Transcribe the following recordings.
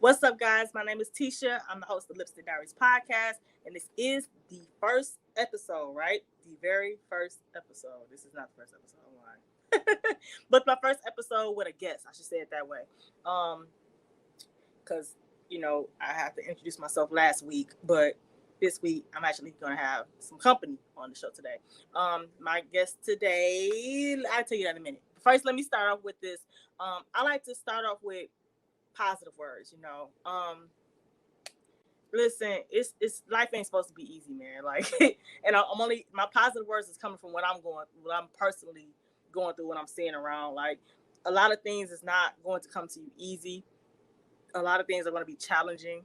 What's up, guys? My name is Tisha. I'm the host of Lipstick Diaries podcast, and this is the first episode, right? The very first episode. This is not the first episode. I'm lying. But my first episode with a guest. I should say it that way. Because, I have to introduce myself last week, but this week I'm actually going to have some company on the show today. My guest today, I'll tell you that in a minute. First, let me start off with this. I like to start off with positive words, listen, it's life ain't supposed to be easy, man. Like, and my positive words is coming from what I'm personally going through, what I'm seeing around. Like, a lot of things is not going to come to you easy. A lot of things are going to be challenging,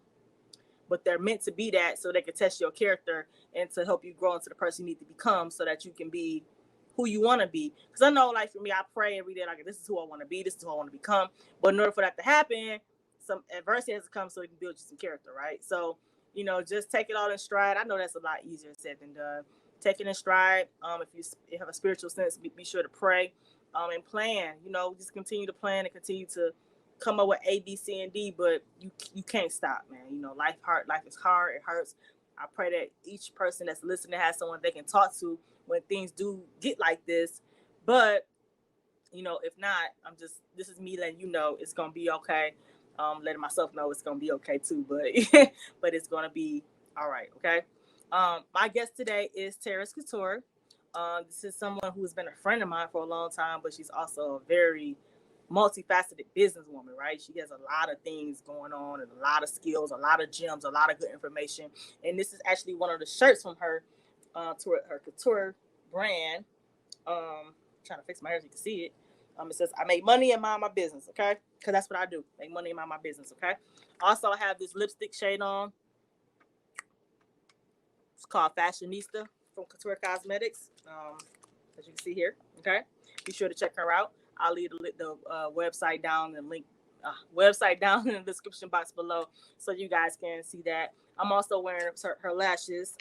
but they're meant to be that so they can test your character and to help you grow into the person you need to become so that you can be who you want to be. Because I know, like, for me, I pray every day, like, this is who I want to be, this is who I want to become. But in order for that to happen, some adversity has to come so it can build you some character, right? So, just take it all in stride. I know that's a lot easier said than done. Take it in stride. If you have a spiritual sense, be sure to pray and plan. Just continue to plan and continue to come up with A, B, C, and D, but you can't stop, man. Life is hard, it hurts. I pray that each person that's listening has someone they can talk to when things do get like this. But, if not, this is me letting you know it's going to be okay. Letting myself know it's going to be okay too, but but it's going to be all right, okay? My guest today is Terrace Couture. This is someone who's been a friend of mine for a long time, but she's also a very multifaceted businesswoman, right? She has a lot of things going on and a lot of skills, a lot of gems, a lot of good information. And this is actually one of the shirts from her her couture brand. Trying to fix my hair so you can see it. It says, I make money and mind my business, okay? Because that's what I do. Make money and mind my business, okay? Also, I have this lipstick shade on. It's called Fashionista from Couture Cosmetics, as you can see here, okay? Be sure to check her out. I'll leave the website down and link website down in the description box below so you guys can see that. I'm also wearing her lashes.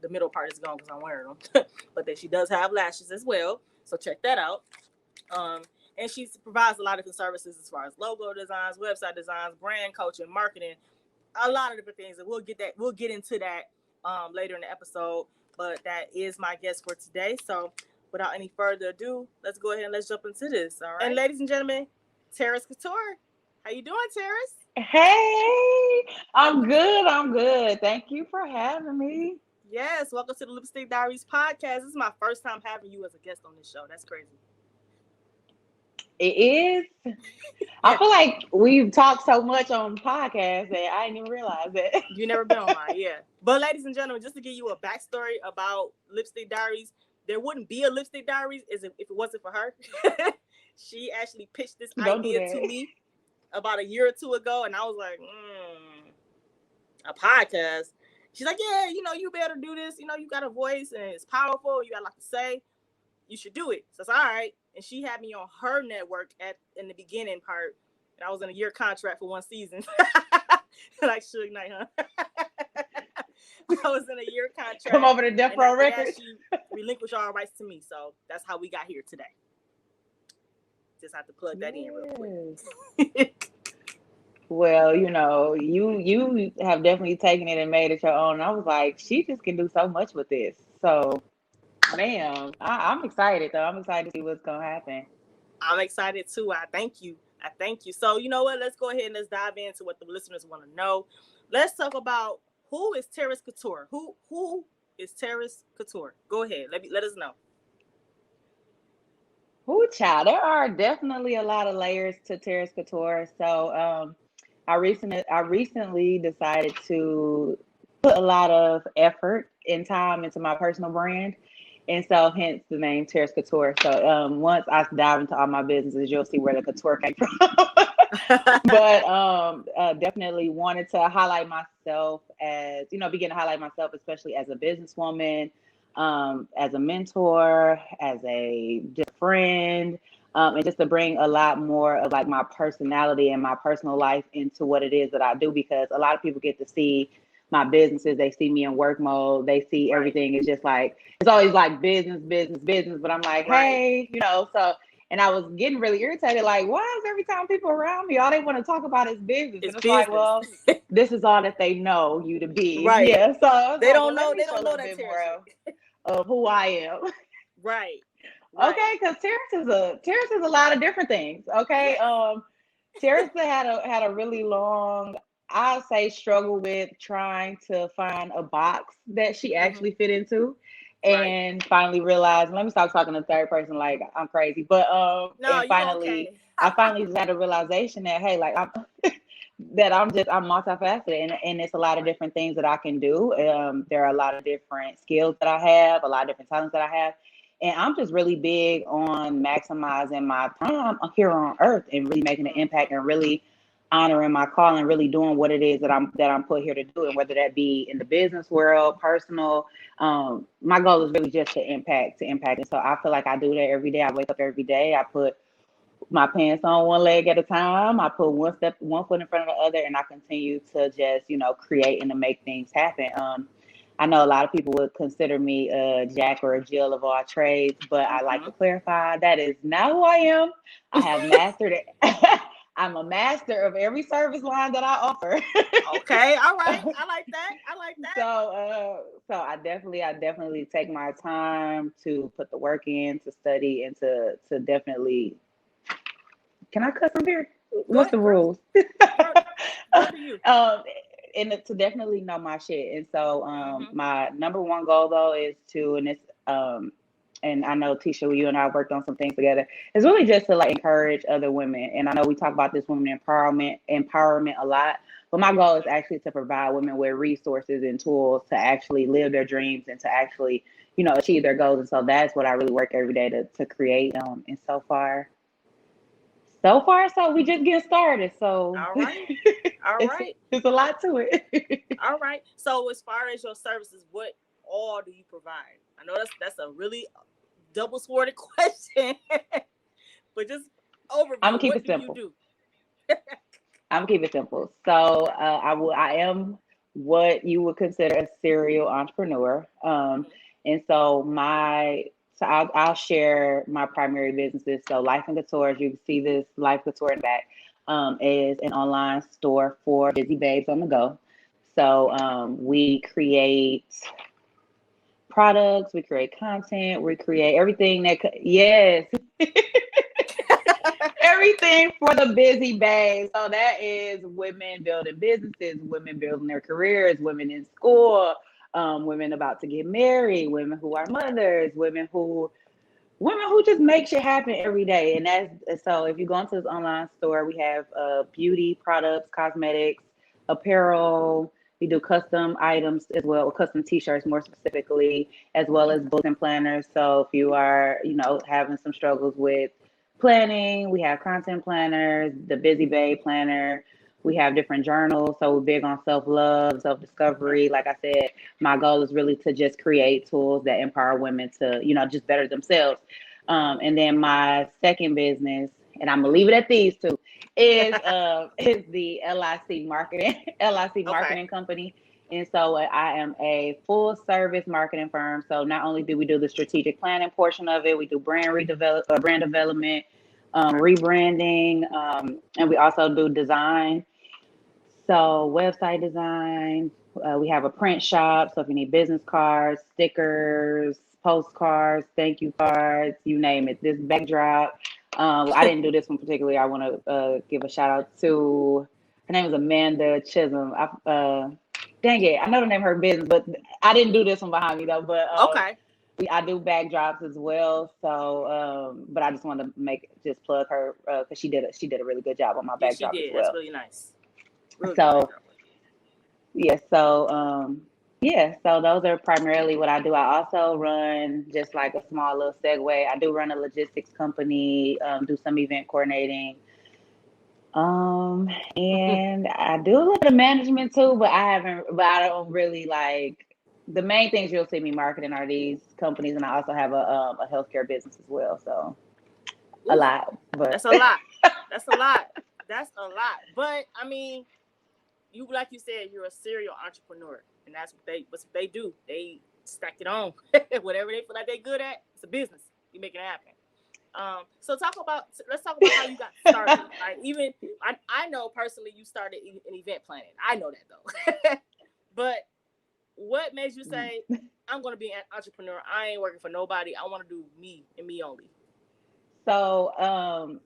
The middle part is gone because I'm wearing them, but then she does have lashes as well. So check that out. And she provides a lot of different services as far as logo designs, website designs, brand coaching, marketing, a lot of different things. And we'll get into that later in the episode. But that is my guest for today. So without any further ado, let's go ahead and let's jump into this. All right. And ladies and gentlemen, Terrace Couture. How you doing, Terrace? Hey, I'm good. Thank you for having me. Yes, welcome to the Lipstick Diaries podcast. This is my first time having you as a guest on this show. That's crazy. It is. Yeah. I feel like we've talked so much on podcasts that I didn't even realize it. You never been on mine, yeah. But ladies and gentlemen, just to give you a backstory about Lipstick Diaries, there wouldn't be a Lipstick Diaries if it wasn't for her. She actually pitched this idea to me about a year or two ago, and I was like, a podcast? She's like, yeah, you better do this. You got a voice, and it's powerful. You got a lot to say. You should do it. So it's all right. And she had me on her network in the beginning part. And I was in a year contract for one season. Like Suge Knight, huh? I was in a year contract. Come over to Death Row Records. She relinquished all rights to me. So that's how we got here today. Just have to plug that in real quick. Well, you have definitely taken it and made it your own. I was like, she just can do so much with this. So, ma'am, I'm excited, though. I'm excited to see what's going to happen. I'm excited, too. I thank you. So, you know what? Let's go ahead and let's dive into what the listeners want to know. Let's talk about who is Terrace Couture? Who is Terrace Couture? Go ahead. Let us know. Ooh, child, there are definitely a lot of layers to Terrace Couture. So, I recently decided to put a lot of effort and time into my personal brand. And so hence the name Terrace Couture. So once I dive into all my businesses, you'll see where the couture came from. But definitely wanted to highlight myself as, begin to highlight myself, especially as a businesswoman, as a mentor, as a friend, and just to bring a lot more of like my personality and my personal life into what it is that I do, because a lot of people get to see my businesses. They see me in work mode. They see everything is just like, it's always like business. But I'm like, hey, so And I was getting really irritated, like, why is every time people around me, all they want to talk about is business? It's And it's like, business. well, this is all that they know you to be. Right. Yeah. So I was They like, don't well, let know. me They show a don't know little that bit Terrace more shit. of who I am. Right. Right. Okay, because Terrace is a lot of different things. Okay. Yes. Terrace had a really long, I'll say, struggle with trying to find a box that she Hmm. actually fit into, Right. and finally realized. Let me stop talking to the third person like I'm crazy. But No, and you finally, okay. I finally just had a realization that hey, like I'm that I'm multifaceted, and it's a lot of Right. different things that I can do. There are a lot of different skills that I have, a lot of different talents that I have. And I'm just really big on maximizing my time here on earth and really making an impact Hmm. and really honoring my call and really doing what it is that I'm put here to do. And whether that be in the business world, personal, my goal is really just to impact. And so I feel like I do that every day. I wake up every day. I put my pants on one leg at a time. I put one foot in front of the other, and I continue to just, create and to make things happen. I know a lot of people would consider me a jack or a Jill of all trades, but I like to Hmm. clarify that is not who I am. I have mastered it. I'm a master of every service line that I offer. Okay. All right. I like that. I like that. So I definitely take my time to put the work in, to study, and to definitely. Can I cuss on here? Go What's ahead, the girl. rules? Girl, girl, do you? um, and to definitely know my shit. And so, Hmm. my number one goal though is to, and I know Tisha, you and I worked on some things together. It's really just to like encourage other women. And I know we talk about this women empowerment a lot. But my goal is actually to provide women with resources and tools to actually live their dreams and to actually, achieve their goals. And so that's what I really work every day to create. And so far, we just getting started. So All right. All it's right. it's a lot to it. All right. So as far as your services, what all do you provide? I know that's a really double sworded question, but just I'm gonna overview. keep What it do you simple. do? I'm gonna keep it simple. So I am what you would consider a serial entrepreneur. Hmm. And I'll share my primary businesses. So Life and Couture, as you can see this Life Couture in the back, is an online store for busy babes on the go. So we create products, we create content, we create everything yes, everything for the busy babe. So that is women building businesses, women building their careers, women in school, women about to get married, women who are mothers, women who just make shit happen every day. And that's so if you go into this online store, we have beauty products, cosmetics, apparel. We do custom items as well, custom t-shirts more specifically, as well as books and planners. So if you are, having some struggles with planning, we have content planners, the Busy Babe planner. We have different journals. So we're big on self-love, Okay. self-discovery. Like I said, my goal is really to just create tools that empower women to, just better themselves. Hmm. And then my second business, and I'm gonna leave it at these two, is the LIC Marketing LIC Okay. Marketing Company. And so I am a full service marketing firm. So not only do we do the strategic planning portion of it, we do brand development, Okay. rebranding, and we also do design. So website design, we have a print shop. So if you need business cards, stickers, postcards, thank you cards, you name it. This backdrop. I didn't do this one particularly. I want to give a shout out to her name is Amanda Chisholm. Dang it, I know the name of her business, but I didn't do this one behind me though. But Okay. I do backdrops as well. So, but I just want to just plug her because she did a really good job on my Yes, she backdrop as did. That's well. really nice. Real good So backdrop. yeah, so those are primarily what I do. I also run just like a small little segue. I do run a logistics company, do some event coordinating, and I do a little bit of management too. But I don't really like the main things you'll see me marketing are these companies, and I also have a healthcare business as well. So a Oof, lot, but that's a lot. That's a lot. That's a lot. But I mean, you like you said, you're a serial entrepreneur, and that's what they do. They stack it on. Whatever they feel like they're good at, it's a business. You make it happen. So let's talk about how you got started. Like, even I know personally you started in event planning. I know that though. But what made you say, I'm going to be an entrepreneur? I ain't working for nobody. I want to do me and me only. So,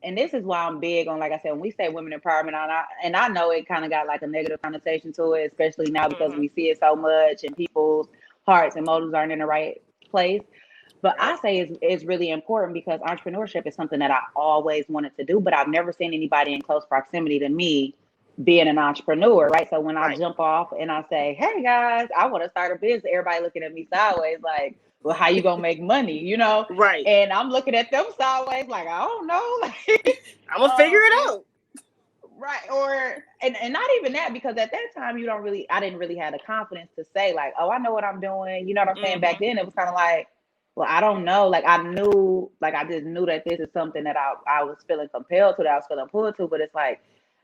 and this is why I'm big on, like I said, when we say women empowerment, and I know it kind of got like a negative connotation to it, especially now because we see it so much and people's hearts and motives aren't in the right place. But I say it's really important because entrepreneurship is something that I always wanted to do, but I've never seen anybody in close proximity to me being an entrepreneur, right? So when I jump off and I say, hey guys, I want to start a business, everybody looking at me sideways like, well, how you gonna make money, you know? Right. And I'm looking at them sideways like, I don't know. Like, I'm gonna figure it out. Right. Or and not even that, because at that time I didn't really have the confidence to say like, oh, I know what I'm doing. You know what I'm saying? Back then it was kind of like, well, I don't know. Like I just knew that this is something that I was feeling compelled to, that I was feeling pulled to, but it's like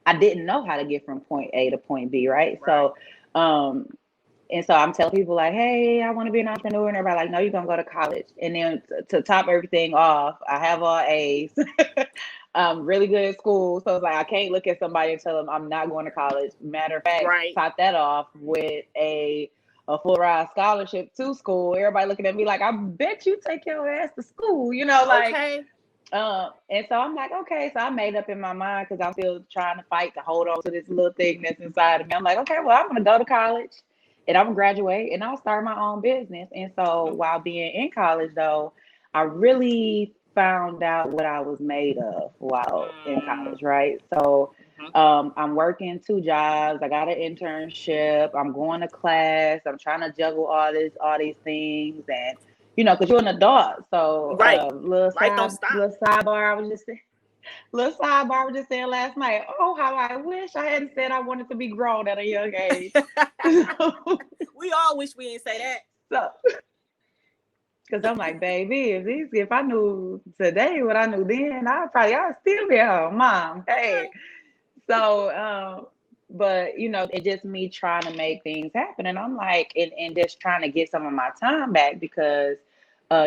I didn't know how to get from point A to point B, right? So and so I'm telling people like, hey, I want to be an entrepreneur. And everybody like, no, you're going to go to college. And then to top everything off, I have all A's. I'm really good at school. So it's like, I can't look at somebody and tell them I'm not going to college. Matter of fact, top that off with a full ride scholarship to school. Everybody looking at me like, I bet you take your ass to school, you know, like. And so I'm like, okay. So I made up in my mind, because I'm still trying to fight to hold on to this little thing that's inside of me. I'm like, okay, well, I'm going to go to college and I'm going to graduate and I'll start my own business. And so while being in college, though, I really found out what I was made of while in college, right? So I'm working 2 jobs. I got an internship. I'm going to class. I'm trying to juggle all these things, and you know, because you're an adult. So little sidebar I was just saying last night. Oh, how I wish I hadn't said I wanted to be grown at a young age. We all wish we didn't say that. So, because I'm like, baby, if I knew today what I knew then, I'd still be at home, Mom. Hey. So, but you know, it's just me trying to make things happen, and I'm like, and just trying to get some of my time back, because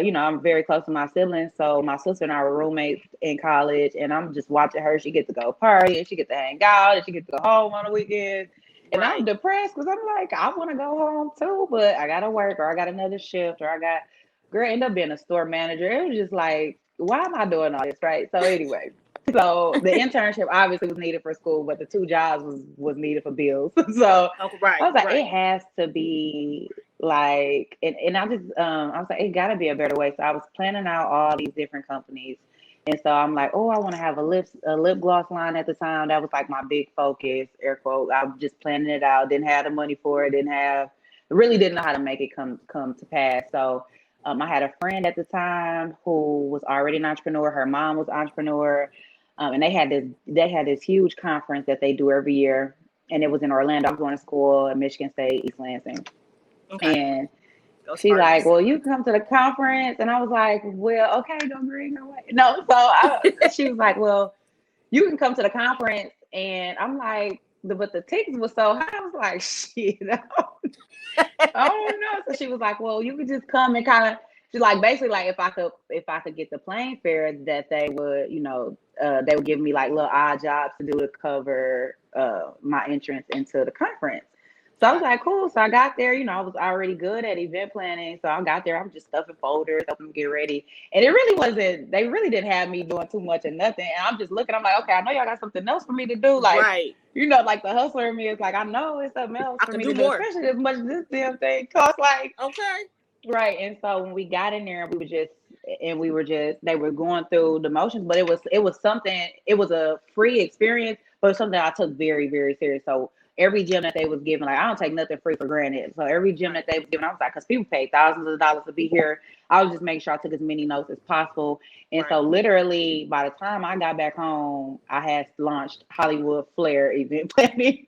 you know, I'm very close to my siblings. So my sister and I were roommates in college, and I'm just watching her. She gets to go party, and she gets to hang out, and she gets to go home on the weekends. And I'm depressed because I'm like, I want to go home too, but I got to work, or I got another shift, or end up being a store manager. It was just like, why am I doing all this, right? So anyway, so the internship obviously was needed for school, but the 2 jobs was needed for bills. So I was like, it has to be like, and I was like, it got to be a better way. So I was planning out all these different companies. And so I'm like, oh, I want to have a lip gloss line at the time. That was like my big focus, air quote. I was just planning it out. Didn't have the money for it. Really didn't know how to make it come to pass. So I had a friend at the time who was already an entrepreneur. Her mom was an entrepreneur. And they had this huge conference that they do every year. And it was in Orlando. I was going to school at Michigan State, East Lansing. Okay. And she's like, well, you can come to the conference. And I was like, well, okay, go green, go away. No, so she was like, well, you can come to the conference. And I'm like, but the tickets were so high. I was like, shit, I don't know. So she was like, well, you could just come and kind of, she's like, basically, like, if I could get the plane fare, that they would, you know, they would give me like little odd jobs to do to cover my entrance into the conference. So I was like, cool. So I got there, you know, I was already good at event planning. So I got there, I'm just stuffing folders, helping them get ready. And they really didn't have me doing too much or nothing. And I'm just looking, I'm like, okay, I know y'all got something else for me to do. Like, you know, like the hustler in me is like, I know it's something else for me to do, especially as much as this damn thing costs. Like, okay. Right. And so when we got in there, they were going through the motions, but it was a free experience, but it was something I took very, very serious. So every gym that they was giving, like, I don't take nothing free for granted. So every gym that they was giving, I was like, because people pay thousands of dollars to be here. I was just making sure I took as many notes as possible. And so literally by the time I got back home, I had launched Hollywood Flair event planning.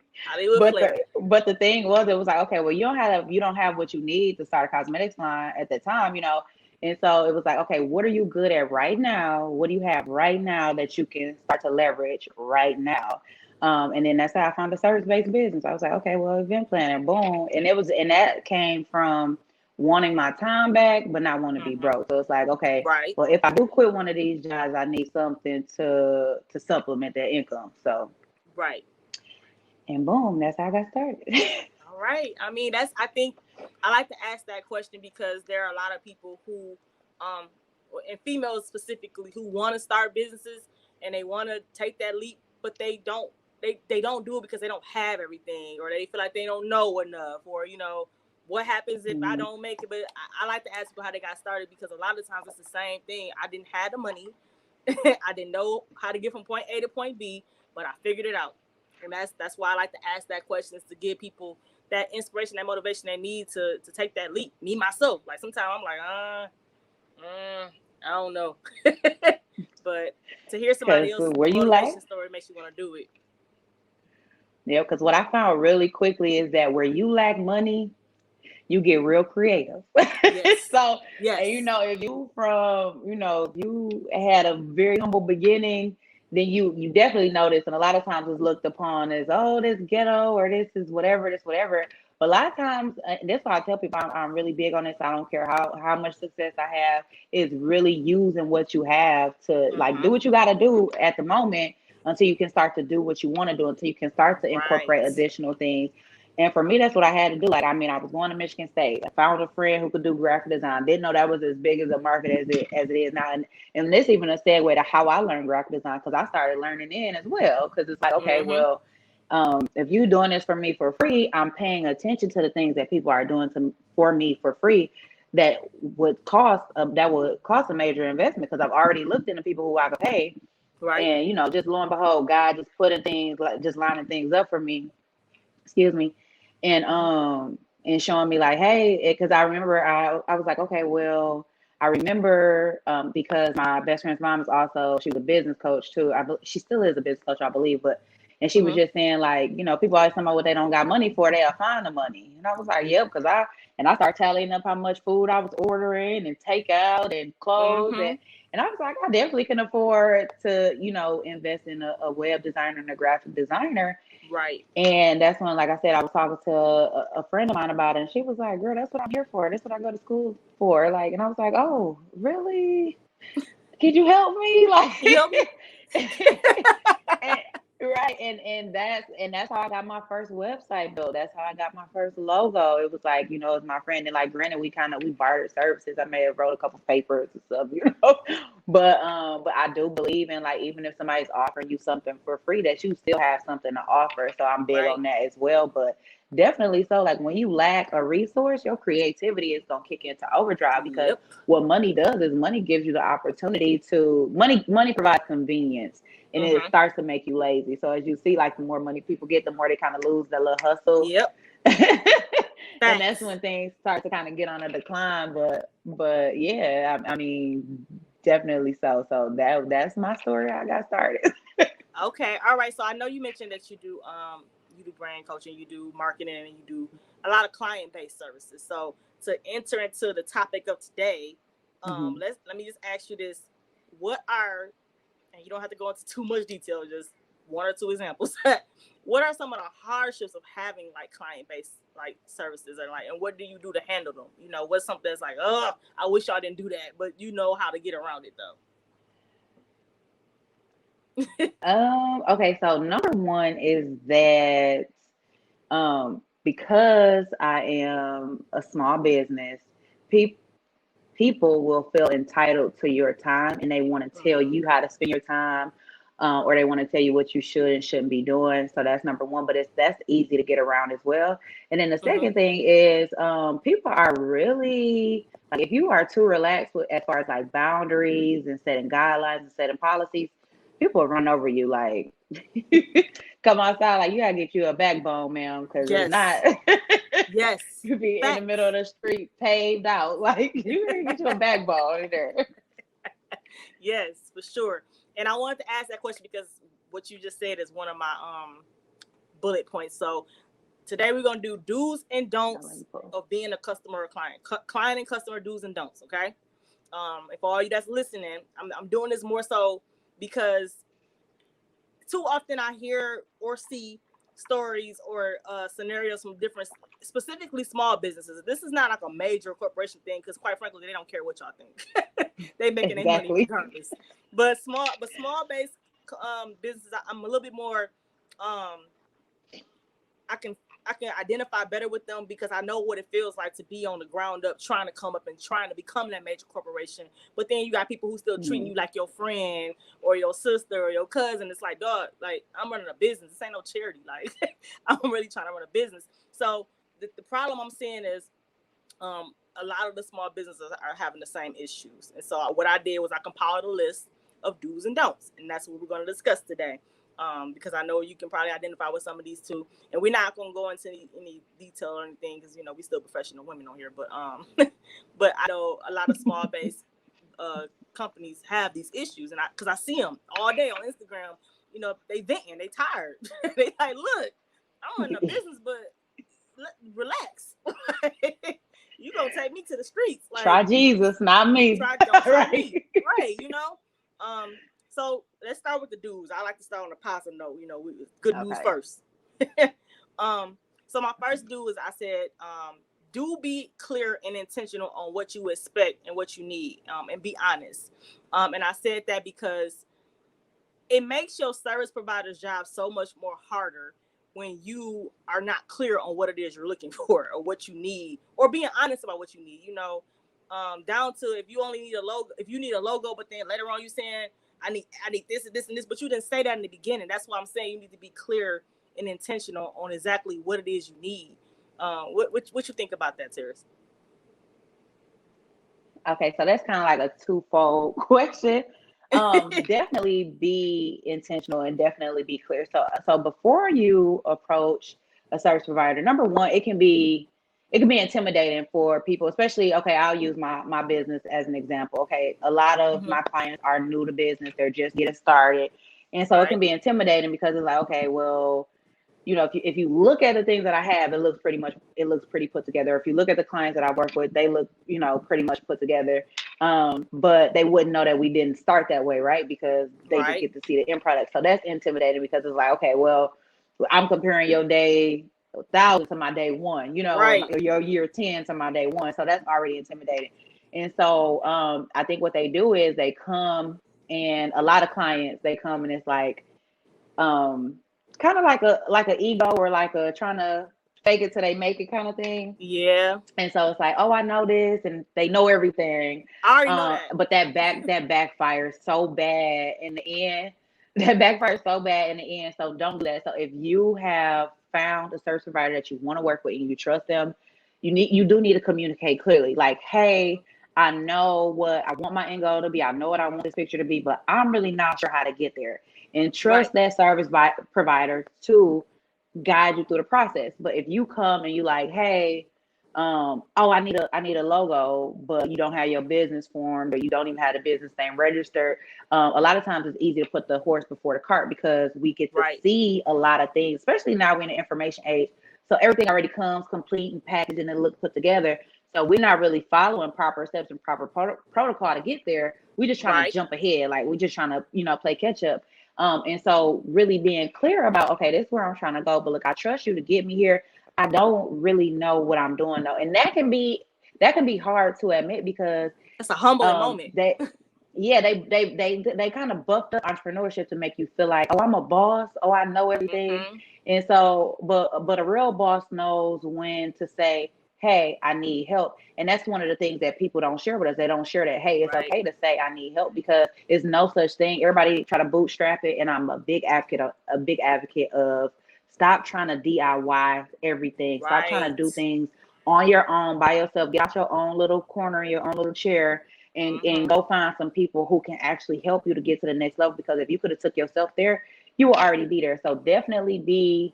But the thing was, it was like, okay, well, you don't have what you need to start a cosmetics line at the time, you know. And so it was like, okay, what are you good at right now? What do you have right now that you can start to leverage right now? And then that's how I found a service-based business. I was like, okay, well, event planning, boom. And that came from wanting my time back, but not want to be broke. So it's like, okay, Right. well, if I do quit one of these jobs, I need something to supplement that income. So, Right. and boom, that's how I got started. All right. I mean, I think I like to ask that question because there are a lot of people who, and females specifically, who want to start businesses and they want to take that leap, but they don't do it because they don't have everything, or they feel like they don't know enough, or, what happens if I don't make it. But I like to ask people how they got started, because a lot of times it's the same thing. I didn't have the money. I didn't know how to get from point A to point B, but I figured it out. And that's why I like to ask that question, is to give people that inspiration, that motivation they need to take that leap. Me, myself, like sometimes I'm like, I don't know. But to hear somebody else's motivation story makes you want to do it. Yeah, because what I found really quickly is that where you lack money, you get real creative. Yes. So, yes. And, if you had a very humble beginning, then you definitely notice, and a lot of times it's looked upon as, oh, this ghetto, or this is whatever. But a lot of times, and that's why I tell people I'm really big on this. I don't care how much success I have, is really using what you have to like do what you got to do at the moment until you can start to do what you want to do, until you can start to incorporate additional things. And for me, that's what I had to do. Like, I mean, I was going to Michigan State. I found a friend who could do graphic design. Didn't know that was as big as a market as it is now. And this even a segue to how I learned graphic design, because I started learning in as well. Because it's like, okay, well, if you're doing this for me for free, I'm paying attention to the things that people are doing for me for free that would cost a major investment, because I've already looked into people who I could pay. Right. And, just lo and behold, God just putting things, like just lining things up for me. Excuse me. And showing me like, hey, because I remember I was like, okay, well, I remember because my best friend's mom is also, she was a business coach too. She still is a business coach, I believe, and she was just saying, like, people always talking about what they don't got money for, they'll find the money. And I was like, yep, because I started tallying up how much food I was ordering and takeout and clothes. And I was like, I definitely can afford to, invest in a web designer and a graphic designer. Right. And that's when, like I said, I was talking to a friend of mine about it, and she was like, girl, that's what I'm here for. That's what I go to school for. Like, and I was like, oh, really? Could you help me? Like, help me? Right. And that's how I got my first website built. That's how I got my first logo. It was like, it's my friend. And like, granted, we bartered services. I may have wrote a couple papers and stuff, but I do believe in, like, even if somebody's offering you something for free, that you still have something to offer. So I'm big on that as well. But definitely so, like, when you lack a resource, your creativity is going to kick into overdrive, because what money does is money gives you the opportunity to, money provides convenience. And it starts to make you lazy. So as you see, like, the more money people get, the more they kind of lose that little hustle. And that's when things start to kind of get on a decline. But yeah, I mean, definitely so. So that's my story. I got started. Okay. All right. So I know you mentioned that you do brand coaching, you do marketing, and you do a lot of client-based services. So to enter into the topic of today, let me just ask you this: what are, and you don't have to go into too much detail, just one or two examples. What are some of the hardships of having like client-based like services, and what do you do to handle them? What's something that's like, oh, I wish y'all didn't do that, but you know how to get around it though. Okay, so number one is that because I am a small business, people will feel entitled to your time, and they want to tell you how to spend your time, or they want to tell you what you should and shouldn't be doing. So that's number one, but that's easy to get around as well. And then the second thing is, people are really, like, if you are too relaxed as far as like boundaries and setting guidelines and setting policies, people will run over you. Like, come outside, like, you gotta get you a backbone, ma'am, because if not, you be in the middle of the street, paved out. Like, you gotta get you a backbone in there. Yes, for sure. And I wanted to ask that question because what you just said is one of my bullet points. So today we're gonna do do's and don'ts of being a customer or client. Client and customer do's and don'ts. Okay. And for all you that's listening, I'm doing this more so because too often I hear or see stories or scenarios from different specifically small businesses. This is not like a major corporation thing, because quite frankly, they don't care what y'all think. They making their money regardless. But small based businesses, I'm a little bit more. I can identify better with them, because I know what it feels like to be on the ground up, trying to come up and trying to become that major corporation. But then you got people who still treating you like your friend or your sister or your cousin. It's like, dog, like, I'm running a business. This ain't no charity. Like, I'm really trying to run a business. So the problem I'm seeing is a lot of the small businesses are having the same issues. And so what I did was I compiled a list of do's and don'ts, and that's what we're going to discuss today. Because I know you can probably identify with some of these too, and we're not going to go into any detail or anything, because we still professional women on here. But but I know a lot of small based companies have these issues, and because I see them all day on Instagram. They venting, they tired. They like, look, I'm in a business, but relax. You gonna take me to the streets? Like, try Jesus, not me. Try right. me. Right. So let's start with the do's. I like to start on a positive note. Good news first. So my first do is I said, do be clear and intentional on what you expect and what you need, and be honest. And I said that because it makes your service provider's job so much more harder when you are not clear on what it is you're looking for or what you need, or being honest about what you need. Down to if you only need a logo, if you need a logo, but then later on you saying, I need this and this and this, but you didn't say that in the beginning. That's why I'm saying you need to be clear and intentional on exactly what it is you need. What you think about that, Terrace? Okay, so that's kind of like a twofold question. Definitely be intentional and definitely be clear. So before you approach a service provider, number one, it can be intimidating for people, especially, okay, I'll use my business as an example. Okay, a lot of my clients are new to business, they're just getting started. And so it can be intimidating, because it's like, okay, well, if you look at the things that I have, it looks pretty put together. If you look at the clients that I work with, they look, pretty much put together. But they wouldn't know that we didn't start that way, right? Because they just get to see the end product. So that's intimidating, because it's like, okay, well, I'm comparing your day 1,000 to my day one, or your year 10 to my day one. So that's already intimidating. And so I think what they do is they come, and a lot of clients, they come and it's like, kind of like an ego, or like a trying to fake it till they make it kind of thing. Yeah. And so it's like, oh, I know this, and they know everything. I already know that. But that backfires so bad in the end. That backfires so bad in the end. So don't do that. So if you have found a service provider that you want to work with and you trust them, you do need to communicate clearly. Like, hey, I know what I want my end goal to be. I know what I want this picture to be, but I'm really not sure how to get there. And trust that service provider to guide you through the process. But if you come and you like, hey, I need a logo, but you don't have your business formed, or you don't even have the business name registered. A lot of times it's easy to put the horse before the cart, because we get to see a lot of things, especially now we're in the information age. So everything already comes complete and packaged and it looks put together. So we're not really following proper steps and proper protocol to get there. We're just trying to jump ahead. Like, we're just trying to, play catch up. And so really being clear about, okay, this is where I'm trying to go, but look, I trust you to get me here. I don't really know what I'm doing though. And that can be hard to admit, because it's a humbling moment. They kind of buffed up entrepreneurship to make you feel like, oh, I'm a boss. Oh, I know everything. And so, but a real boss knows when to say, hey, I need help. And that's one of the things that people don't share with us. They don't share that, hey, it's okay to say I need help, because it's no such thing. Everybody try to bootstrap it. And I'm a big advocate of stop trying to DIY everything. Stop trying to do things on your own, by yourself. Get out your own little corner, your own little chair, and go find some people who can actually help you to get to the next level. Because if you could have took yourself there, you will already be there. So definitely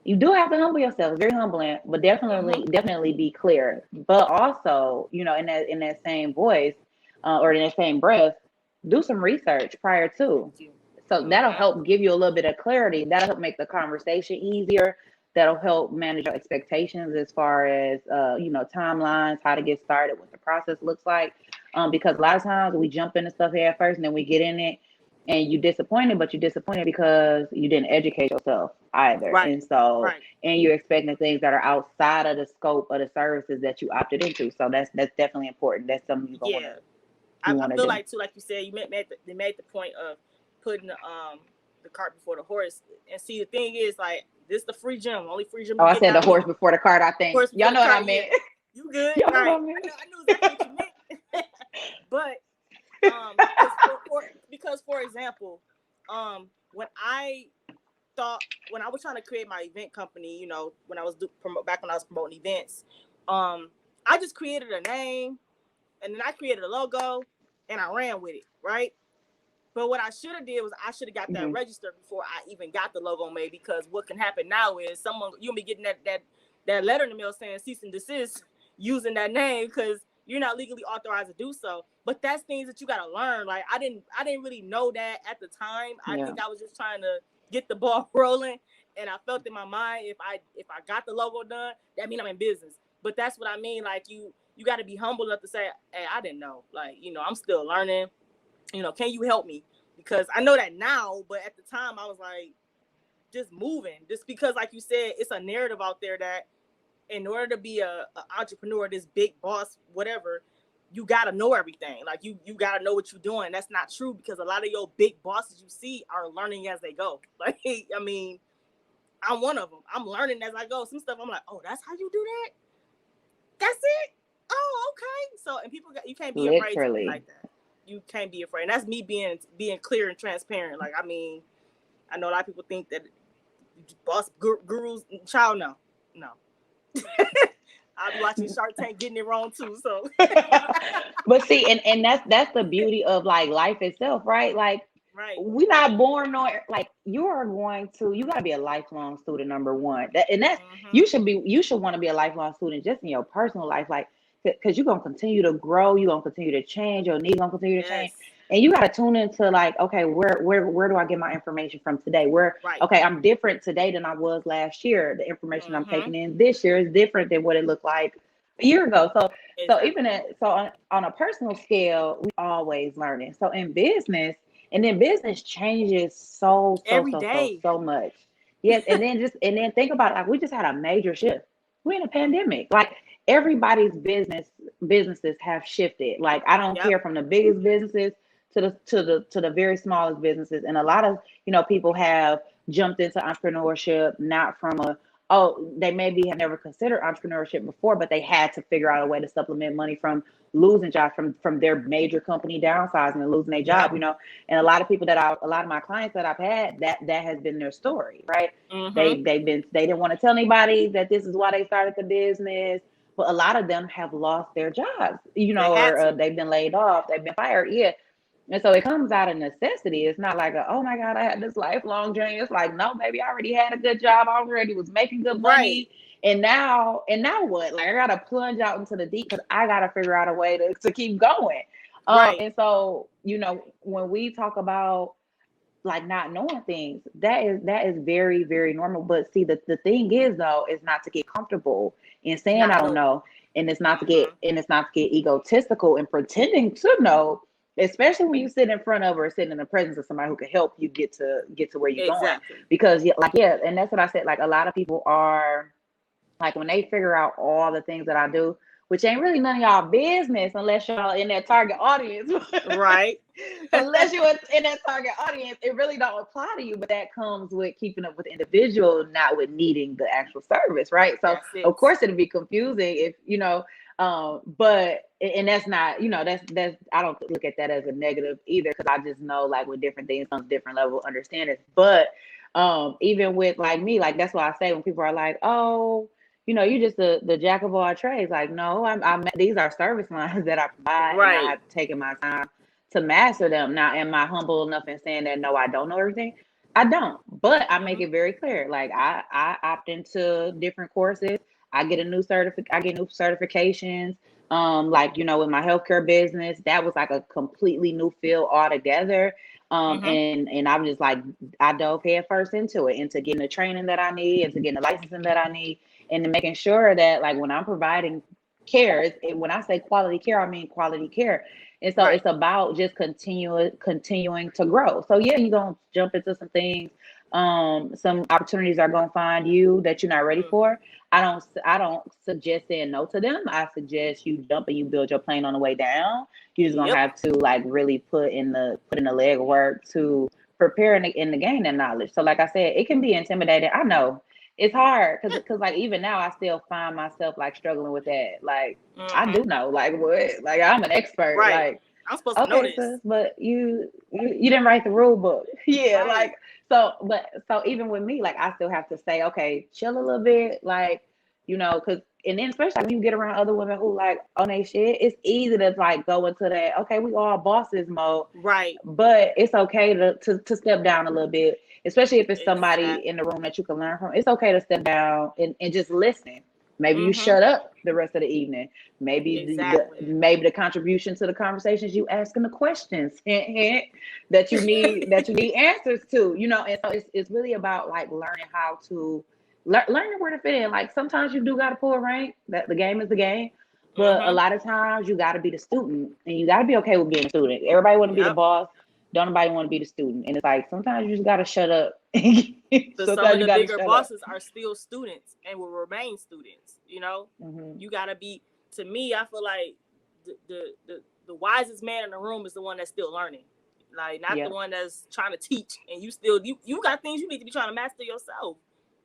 you do have to humble yourself. It's very humbling, but definitely be clear. But also, in that same voice, or in that same breath, do some research prior to. So that'll help give you a little bit of clarity. That'll help make the conversation easier. That'll help manage your expectations as far as, timelines, how to get started, what the process looks like. Because a lot of times we jump into stuff head first, and then we get in it, and you disappointed, but you're disappointed because you didn't educate yourself either. Right. And so, Right. and you're expecting things that are outside of the scope of the services that you opted into. So that's definitely important. That's something Yeah. you I want to feel do. like too, like you said, they made the point of putting the cart before the horse. And see, the thing is, like, this is the free gym, only free gym Oh, you I getting said the out of me. horse before the cart, I think. Horse before Y'all the know what I cart, yeah. meant. You good, Y'all know what right? I meant. I knew exactly what you meant. But because for example, when I was trying to create my event company, you know, when I was back when I was promoting events, I just created a name, and then I created a logo, and I ran with it, right? But what I should have did was I should have got that registered before I even got the logo made, because what can happen now is you'll be getting that letter in the mail saying cease and desist using that name, because you're not legally authorized to do so. But that's things that you got to learn. Like I didn't really know that at the time. I think I was just trying to get the ball rolling, and I felt in my mind, if I got the logo done, that means I'm in business. But that's what I mean. Like you got to be humble enough to say, hey, I didn't know. Like, you know, I'm still learning. You know, can you help me? Because I know that now, but at the time I was like, just moving. Just because, like you said, it's a narrative out there that in order to be a entrepreneur, this big boss, whatever, you got to know everything. Like you got to know what you're doing. That's not true, because a lot of your big bosses you see are learning as they go. Like, I mean, I'm one of them. I'm learning as I go. Some stuff I'm like, oh, that's how you do that? That's it? Oh, okay. So, and you can't be afraid to be like that. You can't be afraid. And that's me being clear and transparent. Like, I mean, I know a lot of people think that boss gurus, child, no. I'll be watching Shark Tank getting it wrong too. So, but see, and that's the beauty of like life itself, right? Like, we're not born knowing. Like, you got to be a lifelong student. Number one, you should want to be a lifelong student just in your personal life, like, because you're gonna continue to grow, you're gonna continue to change, your needs gonna continue to change. And you got to tune into like, okay, where do I get my information from today? Okay, I'm different today than I was last year. The information I'm taking in this year is different than what it looked like a year ago. So even on a personal scale, we always learning. So in business, and then business changes so much. Yes, and then think about it, like we just had a major shift. We're in a pandemic. Like everybody's businesses have shifted. Like I don't care, from the biggest businesses to the very smallest businesses, and a lot of people have jumped into entrepreneurship not from they maybe have never considered entrepreneurship before, but they had to figure out a way to supplement money from losing jobs, from their major company downsizing and losing their job, and a lot of people a lot of my clients that I've had, that has been their story, right? They didn't want to tell anybody that this is why they started the business, but a lot of them have lost their jobs, or they've been laid off, they've been fired. Yeah. And so it comes out of necessity. It's not like, oh my God, I had this lifelong journey. It's like, no, baby, I already had a good job. I already was making good money. And now what? Like, I got to plunge out into the deep because I got to figure out a way to keep going. And so, when we talk about like not knowing things, that is very, very normal. But see, the thing is though, is not to get comfortable in saying I don't know. And it's not to get egotistical and pretending to know. Especially when you sit in front of or sit in the presence of somebody who can help you get to where you're going. Because and that's what I said. Like a lot of people are like, when they figure out all the things that I do, which ain't really none of y'all business unless y'all in that target audience. Right. Unless you're in that target audience, it really don't apply to you. But that comes with keeping up with the individual, not with needing the actual service, right? So of course it'd be confusing if but and that's not that's I don't look at that as a negative either, because I just know like with different things comes different level of understanding. But even with like me, like that's why I say when people are like, oh, you're just the jack of all trades. Like, no, these are service lines that I provide, and I have taken my time to master them. Now, am I humble enough in saying that no, I don't know everything? I don't, but I make it very clear. Like I opt into different courses. I get new certifications. Like, with my healthcare business, that was like a completely new field altogether. And I'm just like, I dove head first into getting the training that I need, into getting the licensing that I need, and making sure that like when I'm providing care, when I say quality care, I mean quality care. And so it's about just continuing to grow. So yeah, you're gonna jump into some things. Some opportunities are gonna find you that you're not ready for. I don't suggest saying no to them. I suggest you jump and you build your plane on the way down. You're just gonna have to like really put in the legwork to prepare and to gain that knowledge. So like I said, it can be intimidating. I know it's hard because like even now I still find myself like struggling with that. Like I do know like what, like I'm an expert. Like I'm supposed to know this, sis, but you didn't write the rule book. Yeah, like so even with me, like I still have to say, okay, chill a little bit, like, you know, because and then especially when you get around other women who like on their shit, it's easy to like go into that, okay, we all bosses mode. Right. But it's okay to step down a little bit, especially if it's somebody in the room that you can learn from. It's okay to step down and just listen. Maybe you shut up the rest of the evening. Maybe maybe the contribution to the conversations, you asking the questions that you need answers to, you know. And so it's really about like learning how to learning where to fit in. Like sometimes you do got to pull rank. That the game is the game, but a lot of times you got to be the student, and you got to be okay with being a student. Everybody want to be the boss. Don't nobody want to be the student. And it's like sometimes you just got to shut up. But some of the bigger bosses are still students and will remain students. You know, you got to be. To me, I feel like the wisest man in the room is the one that's still learning, like not the one that's trying to teach. And you got things you need to be trying to master yourself.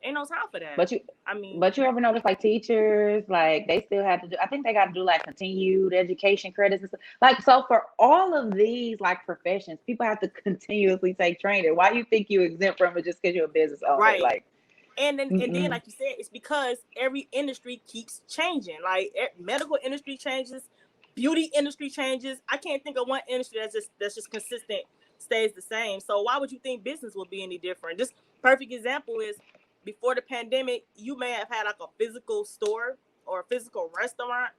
Ain't no time for that. But you ever notice like teachers, like they still have to do, I think they got to do like continued education credits and stuff. Like, so for all of these like professions, people have to continuously take training. Why do you think you exempt from it just because you're a business owner? Right. Like, and then like you said, it's because every industry keeps changing. Like medical industry changes, beauty industry changes. I can't think of one industry that's just consistent, stays the same. So why would you think business will be any different? Just perfect example is, before the pandemic, you may have had like a physical store or a physical restaurant.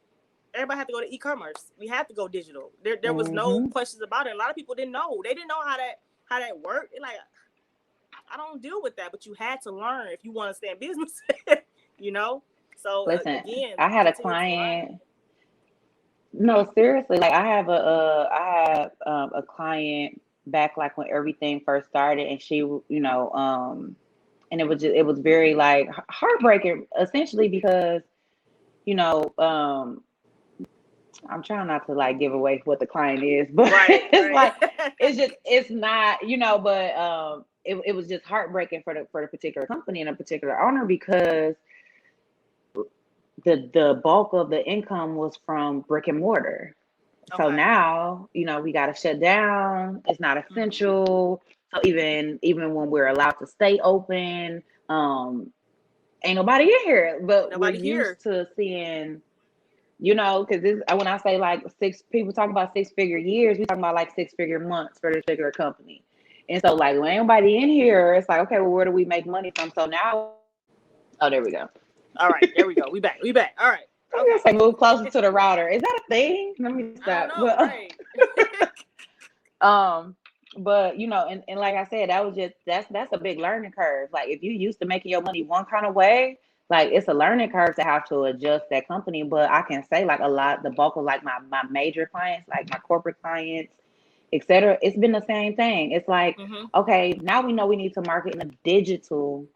Everybody had to go to e-commerce. We had to go digital. There was no questions about it. A lot of people didn't know. They didn't know how that worked. They're like, I don't deal with that. But you had to learn if you want to stay in business. You know. So listen, again, I had a client. No, seriously. Like I have a client back like when everything first started, and she, you know, and it was very like heartbreaking, essentially, because, you know, I'm trying not to like give away what the client is, but like it's not, you know, but it was just heartbreaking for the particular company and a particular owner, because the bulk of the income was from brick and mortar. So now, you know, we got to shut down. It's not essential. So even when we're allowed to stay open, ain't nobody in here. But we're used to seeing, you know, because when I say like people talk about 6-figure years, we talking about like 6-figure months for this particular company. And so like when ain't nobody in here, it's like, okay, well, where do we make money from? So now, oh, there we go. All right, there we go. We back. All right. I'm gonna say move closer to the router. Is that a thing? Let me stop. I don't know, right. But you know, and like I said, that was just that's a big learning curve. Like if you used to making your money one kind of way, like it's a learning curve to have to adjust that company. But I can say like the bulk of like my major clients, like my corporate clients, etc., it's been the same thing. It's like, okay, now we know we need to market in a digital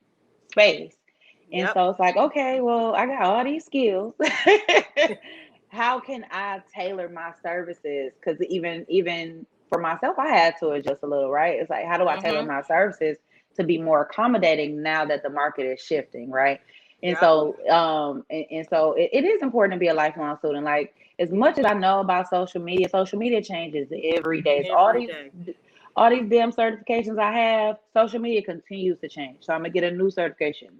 space. And so it's like, okay, well, I got all these skills. How can I tailor my services? Because even for myself, I had to adjust a little, right? It's like, how do I tailor my services to be more accommodating now that the market is shifting, right? And so, and so it is important to be a lifelong student. Like, as much as I know about social media changes every day. All these damn certifications I have, social media continues to change. So I'm gonna get a new certification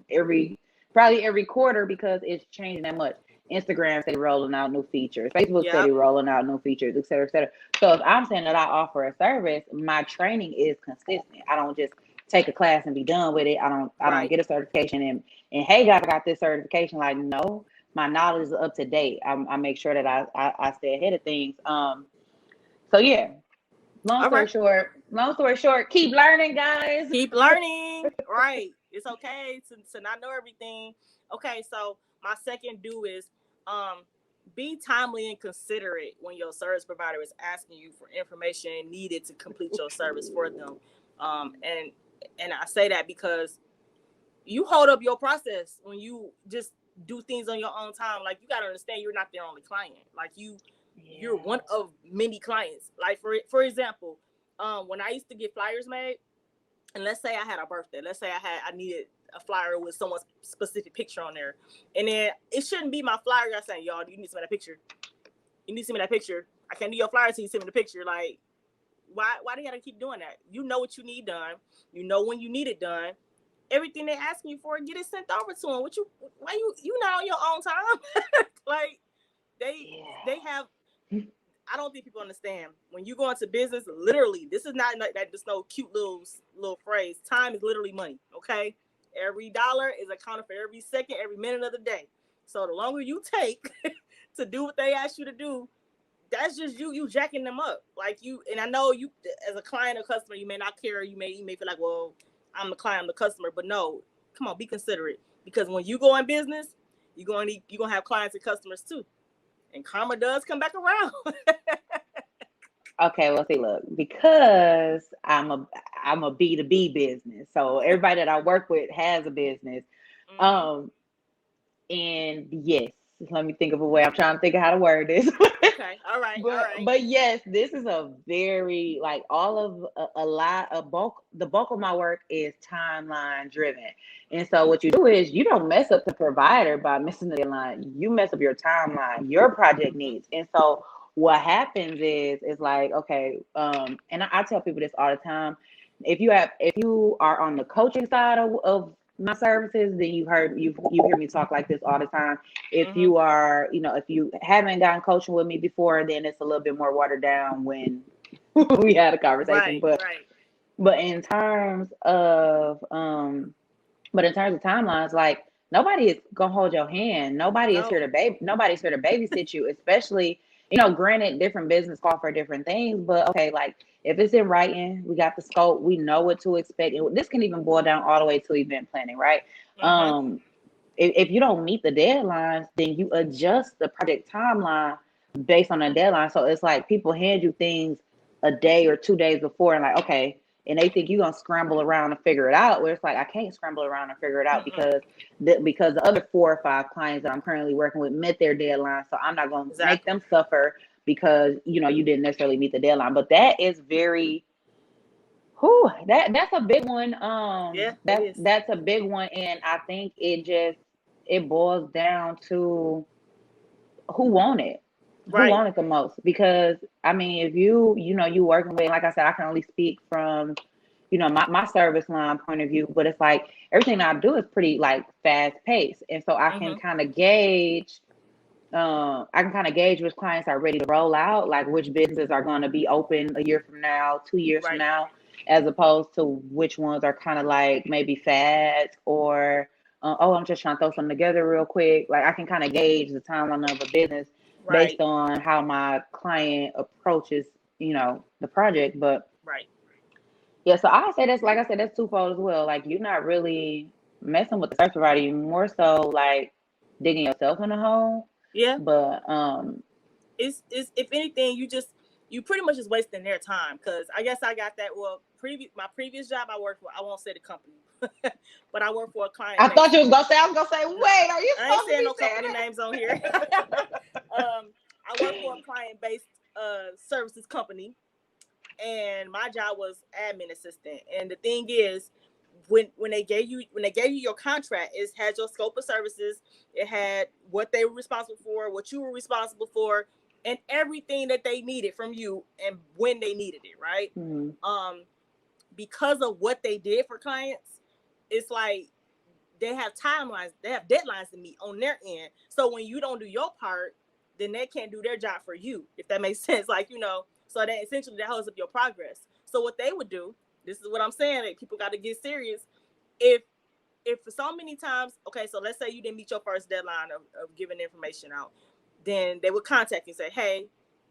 probably every quarter, because it's changing that much. Instagram steady rolling out new features, Facebook steady rolling out new features, et cetera, et cetera. So if I'm saying that I offer a service, my training is consistent. I don't just take a class and be done with it. I don't get a certification and hey guys, I got this certification. Like, no, my knowledge is up to date. I make sure that I stay ahead of things. So yeah. Long story short, keep learning, guys. Keep learning. Right. It's okay to not know everything. Okay, so my second do is be timely and considerate when your service provider is asking you for information needed to complete your service for them. And I say that because you hold up your process when you just do things on your own time. Like, you got to understand, you're not their only client. Like, you're one of many clients. Like, for example, when I used to get flyers made, and let's say I had a birthday, let's say I needed a flyer with someone's specific picture on there, and then it shouldn't be my flyer. I saying, y'all, you need to send me that picture. You need to send me that picture. I can't do your flyer until you send me the picture. Like, why do you gotta keep doing that? You know what you need done. You know when you need it done. Everything they asking you for, get it sent over to them. Why you not on your own time? Like, they have. I don't think people understand, when you go into business, literally, this is not like that. Just no cute little phrase. Time is literally money. Okay, every dollar is accounted for every second, every minute of the day. So the longer you take to do what they ask you to do, that's just you jacking them up. Like, you, and I know you as a client or customer, you may not care. You may feel like, well, I'm the client, I'm the customer, but no, come on, be considerate, because when you go in business, you're gonna have clients and customers too, and karma does come back around. Okay, well, see, look, because I'm a B2B business, so everybody that I work with has a business. Mm-hmm. And yes, let me think of a way. I'm trying to think of how to word this. Okay, all right. But yes, this is a very, like, all of the bulk of my work is timeline driven. And so what you do is, you don't mess up the provider by missing the deadline. You mess up your timeline, your project Mm-hmm. needs. And so what happens is like, okay, and I tell people this all the time. If you are on the coaching side of my services, then you hear me talk like this all the time. If Mm-hmm. you are, if you haven't gotten coaching with me before, then it's a little bit more watered down when we had a conversation. Right. But in terms of timelines, like, nobody is gonna hold your hand. No. Nobody's here to babysit you, especially, granted, different business call for different things, but okay, like, if it's in writing, we got the scope, we know what to expect. And this can even boil down all the way to event planning, right? Mm-hmm. If you don't meet the deadlines, then you adjust the project timeline based on the deadline. So it's like, people hand you things a day or 2 days before, and like, okay, and they think you're gonna scramble around and figure it out. Where it's like, I can't scramble around and figure it out, Mm-mm. because the other 4 or 5 clients that I'm currently working with met their deadline. So I'm not gonna make Exactly. them suffer because you didn't necessarily meet the deadline. But that is very, that's a big one. Yeah, it is. That's a big one, and I think it boils down to who want it. Who Right. want it the most? Because I mean, if you working with, like I said, I can only speak from my service line point of view, but it's like, everything I do is pretty, like, fast paced, and so I can Mm-hmm. kind of gauge. Which clients are ready to roll out, like which businesses are going to be open a year from now, 2 years from Right. now, as opposed to which ones are kind of like maybe fads, or I'm just trying to throw something together real quick. Like, I can kind of gauge the timeline of a business based Right. on how my client approaches, the project. But Right. yeah, so I say that's, like I said, that's twofold as well. Like, you're not really messing with the service provider, you're more so like digging yourself in a hole. Yeah. But It's if anything, you pretty much just wasting their time, because I guess I got that. Well, my previous job I worked for, I won't say the company, but I worked for a client I based. thought you was gonna say, I was gonna say, No, wait, are you I ain't supposed to saying be no saying company that? names on here. I worked for a client based services company, and my job was admin assistant. And the thing is, when they gave you your contract, it had your scope of services, it had what they were responsible for, what you were responsible for, and everything that they needed from you and when they needed it, right? Mm-hmm. Because of what they did for clients, it's like they have timelines, they have deadlines to meet on their end. So when you don't do your part, then they can't do their job for you, if that makes sense. Like, so that essentially that holds up your progress. So what they would do, this is what I'm saying, that people got to get serious. If for so many times, okay, so let's say you didn't meet your first deadline of giving information out, then they would contact you and say, hey,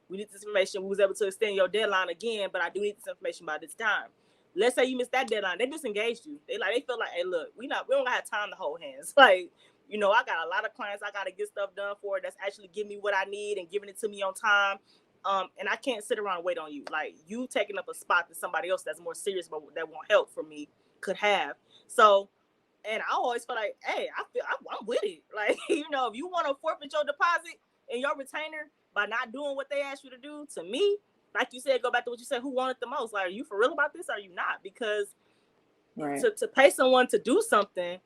we need this information. We was able to extend your deadline again, but I do need this information by this time. Let's say you missed that deadline, they disengaged you. They feel like, hey, look, we don't have time to hold hands. Like, You know, I got a lot of clients I got to get stuff done for that's actually giving me what I need and giving it to me on time. And I can't sit around and wait on you. Like, you taking up a spot that somebody else that's more serious but that want help from me could have. So, and I always feel like, hey, I'm with it. Like, you know, if you want to forfeit your deposit and your retainer by not doing what they asked you to do, to me, like you said, go back to what you said, who wanted the most? Like, are you for real about this or are you not? Because to pay someone to do something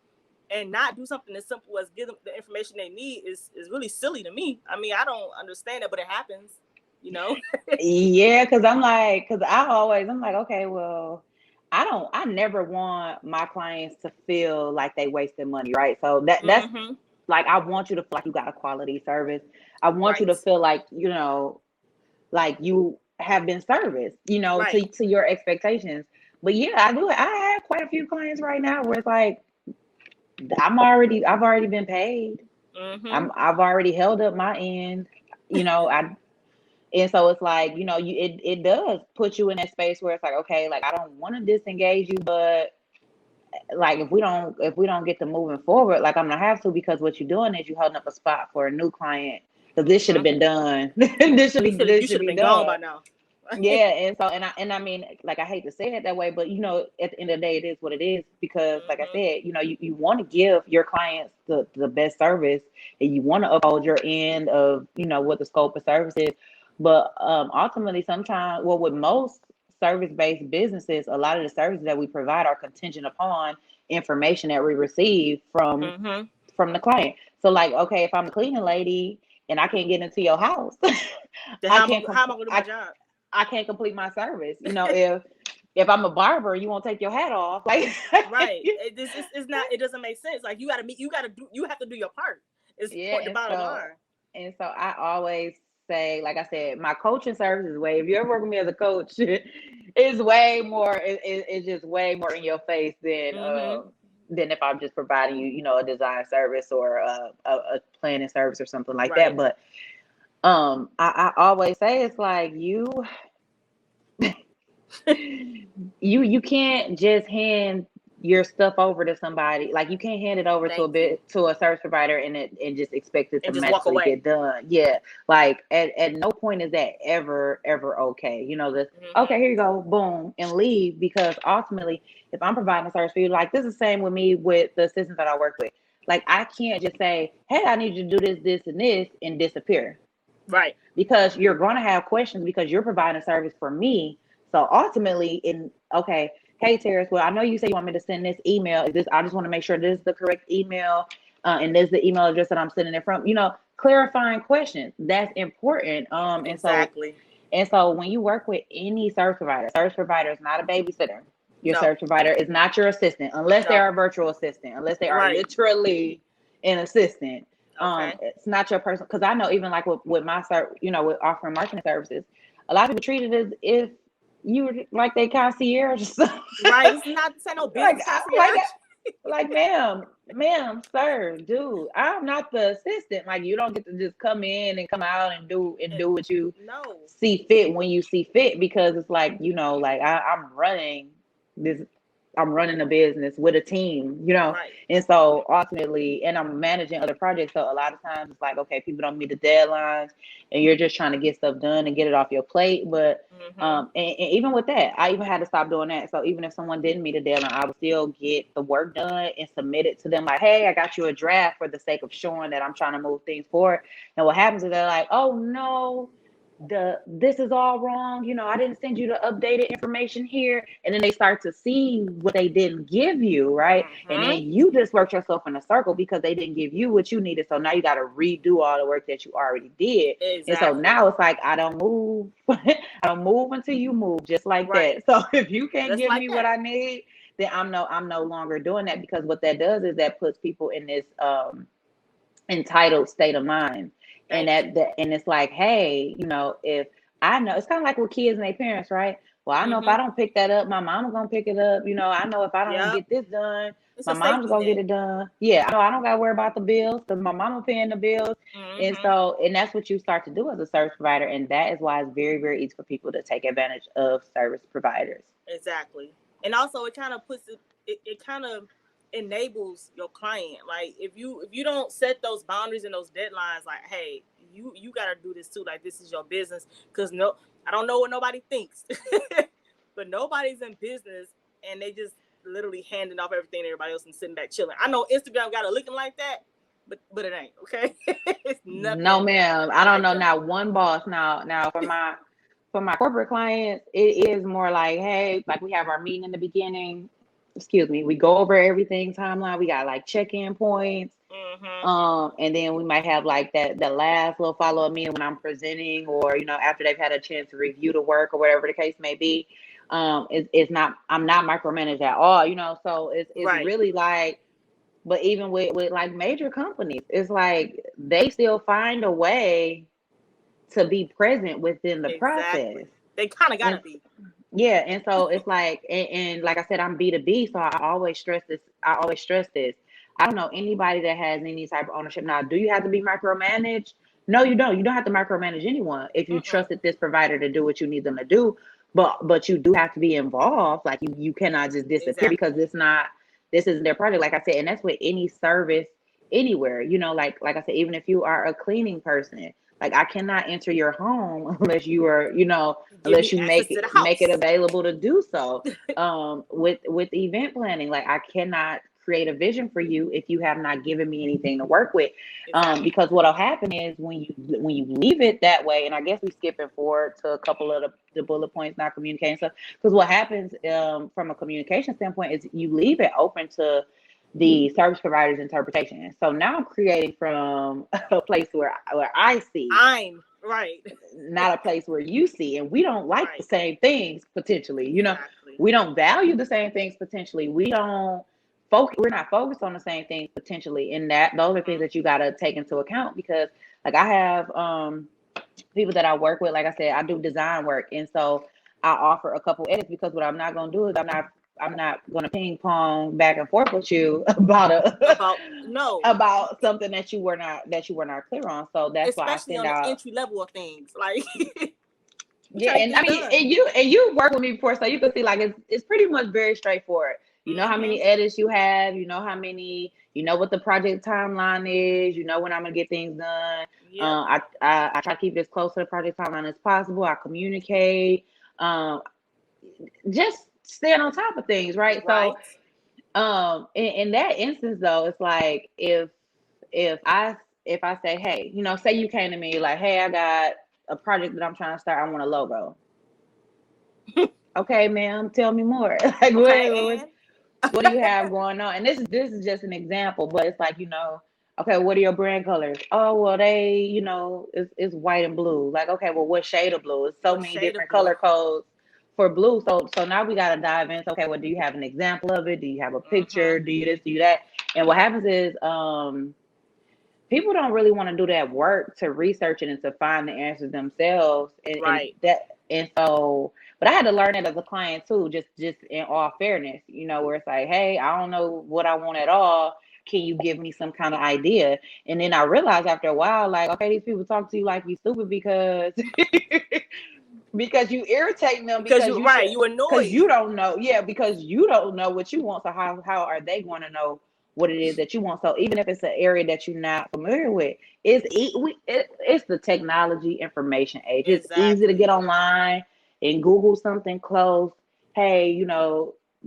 and not do something as simple as give them the information they need is really silly to me. I mean, I don't understand it, but it happens, you know? Yeah, because I'm like, okay, well, I never want my clients to feel like they wasted money, right? So that's like, I want you to feel like you got a quality service. I want you to feel like, you know, like you have been serviced, you know, to your expectations. But yeah, I have quite a few clients right now where it's like, I've already been paid. I've already held up my end, you know, and so it's like, you know, it does put you in that space where it's like, okay, like, I don't want to disengage you, but like, if we don't get to moving forward, like, I'm gonna have to, because what you're doing is you holding up a spot for a new client, because this should have been done. You should have been gone by now. Yeah, and I mean, like, I hate to say it that way, but you know, at the end of the day, it is what it is, because like I said, you know, you want to give your clients the best service, and you want to uphold your end of, you know, what the scope of service is. But ultimately, sometimes, well, with most service-based businesses, a lot of the services that we provide are contingent upon information that we receive from the client. So like, okay, if I'm a cleaning lady and I can't get into your house, how am I gonna do my job? I can't complete my service. You know, if I'm a barber, you won't take your hat off. Like, right. It's not, it doesn't make sense. Like, you have to do your part. It's the bottom line. And so I always say, like I said, my coaching service is way, if you ever work with me as a coach, it's way more, it's just way more in your face than if I'm just providing you, you know, a design service or a planning service or something like that. But I always say, it's like, you can't just hand your stuff over to somebody. Like, you can't hand it over to a service provider and just expect it to magically get done. Yeah, like at no point is that ever okay. You know, okay, here you go, boom, and leave. Because ultimately, if I'm providing a service for you, like, this is the same with me with the assistants that I work with. Like, I can't just say, hey, I need you to do this, and this, and disappear. Right. Because you're going to have questions, because you're providing a service for me. So ultimately, okay, hey, Terrace, well, I know you say you want me to send this email. I just want to make sure this is the correct email, and this is the email address that I'm sending it from. You know, clarifying questions, that's important. Exactly. And so when you work with any service provider is not a babysitter. Your service provider is not your assistant, unless they're a virtual assistant, unless they are literally an assistant. It's not your person. Because I know, even like with my you know, with offering marketing services, a lot of people treat it as if you were like they concierge or something. Right. It's not no business concierge. Like, ma'am, sir, dude, I'm not the assistant. Like, you don't get to just come in and come out and do what you see fit when you see fit, because it's like, you know, like, I'm running a business with a team, you know, and so ultimately, and I'm managing other projects. So a lot of times it's like, okay, people don't meet the deadlines, and you're just trying to get stuff done and get it off your plate. But and even with that, I even had to stop doing that. So even if someone didn't meet a deadline, I would still get the work done and submit it to them. Like, hey, I got you a draft, for the sake of showing that I'm trying to move things forward. And what happens is they're like, oh no, this is all wrong. You know, I didn't send you the updated information here. And then they start to see what they didn't give you, right? And then you just worked yourself in a circle, because they didn't give you what you needed. So now you got to redo all the work that you already did. And so now it's like, I don't move. I don't move until you move, just like that. So if you can't give me what I need, then I'm no longer doing that. Because what that does is that puts people in this entitled state of mind. And and it's like, hey, you know, if I know, it's kind of like with kids and their parents, right? Well, I know if I don't pick that up, my mom's gonna pick it up. You know, I know if I don't get this done, my mom's gonna get it done. Yeah, I don't gotta worry about the bills, because my mama paying the bills. And that's what you start to do as a service provider. And that is why it's very, very easy for people to take advantage of service providers. Exactly. And also, it kind of puts it kind of enables your client. Like if you don't set those boundaries and those deadlines, like, hey, you got to do this too. Like this is your business. Because no, I don't know what nobody thinks, but nobody's in business and they just literally handing off everything to everybody else and sitting back chilling. I know Instagram got it looking like that, but it ain't. Okay, it's nothing. No, ma'am. I don't like know not one boss. Now for my corporate clients, it is more like, hey, like we have our meeting in the beginning. Excuse me. We go over everything timeline. We got like check-in points. And then we might have like that last little follow-up meeting when I'm presenting, or after they've had a chance to review the work or whatever the case may be. It's not, I'm not micromanaged at all, so it's Right. really like, but even with like major companies, it's like they still find a way to be present within the process. They kind of gotta be. Yeah, and so it's like, and like I said, I'm B2B, so I always stress this. I don't know anybody that has any type of ownership. Now, do you have to be micromanaged? No, you don't. You don't have to micromanage anyone if you trusted this provider to do what you need them to do. But you do have to be involved. Like you cannot just disappear because this isn't their project. Like I said, and that's with any service anywhere. Like I said, even if you are a cleaning person, like I cannot enter your home unless you are, unless you make it available to do so. With event planning, like I cannot create a vision for you if you have not given me anything to work with. Because what'll happen is when you leave it that way, and I guess we're skipping forward to a couple of the bullet points, not communicating stuff. Because what happens from a communication standpoint is you leave it open to the service provider's interpretation. So now I'm creating from a place where I see. I'm right. Not a place where you see. And we don't like the same things potentially. We don't value the same things potentially. We're not focused on the same things potentially. And those are things that you gotta take into account, because like I have people that I work with, like I said, I do design work. And so I offer a couple edits, because what I'm not gonna do is I'm not going to ping pong back and forth with you about something that you were not clear on. So that's especially why I send on out the entry level of things. Like yeah, and I mean, and you worked with me before, so you can see like it's pretty much very straightforward. You know how many edits you have, you know how many, what the project timeline is, when I'm gonna get things done. I try to keep it as close to the project timeline as possible. I communicate. Just staying on top of things, right? So in that instance though, it's like if I say, hey, say you came to me like, hey, I got a project that I'm trying to start, I want a logo. Okay, ma'am, tell me more. Like what do you have going on? And this is just an example, but it's like, okay, what are your brand colors? Oh, well, they, it's white and blue. Like, okay, well, what shade of blue? It's so many different color codes for blue. So now we got to dive into, okay, well, do you have an example of it? Do you have a picture? Do you this, do you that? And what happens is people don't really want to do that work to research it and to find the answers themselves. And so, but I had to learn that as a client too, just in all fairness, where it's like, hey, I don't know what I want at all. Can you give me some kind of idea? And then I realized after a while, like, okay, these people talk to you like you stupid because because you irritate them because you annoy, because you don't know. Yeah, because you don't know what you want. So how are they going to know what it is that you want? So even if it's an area that you're not familiar with, it's the technology information age. It's easy to get online and Google something close. Hey,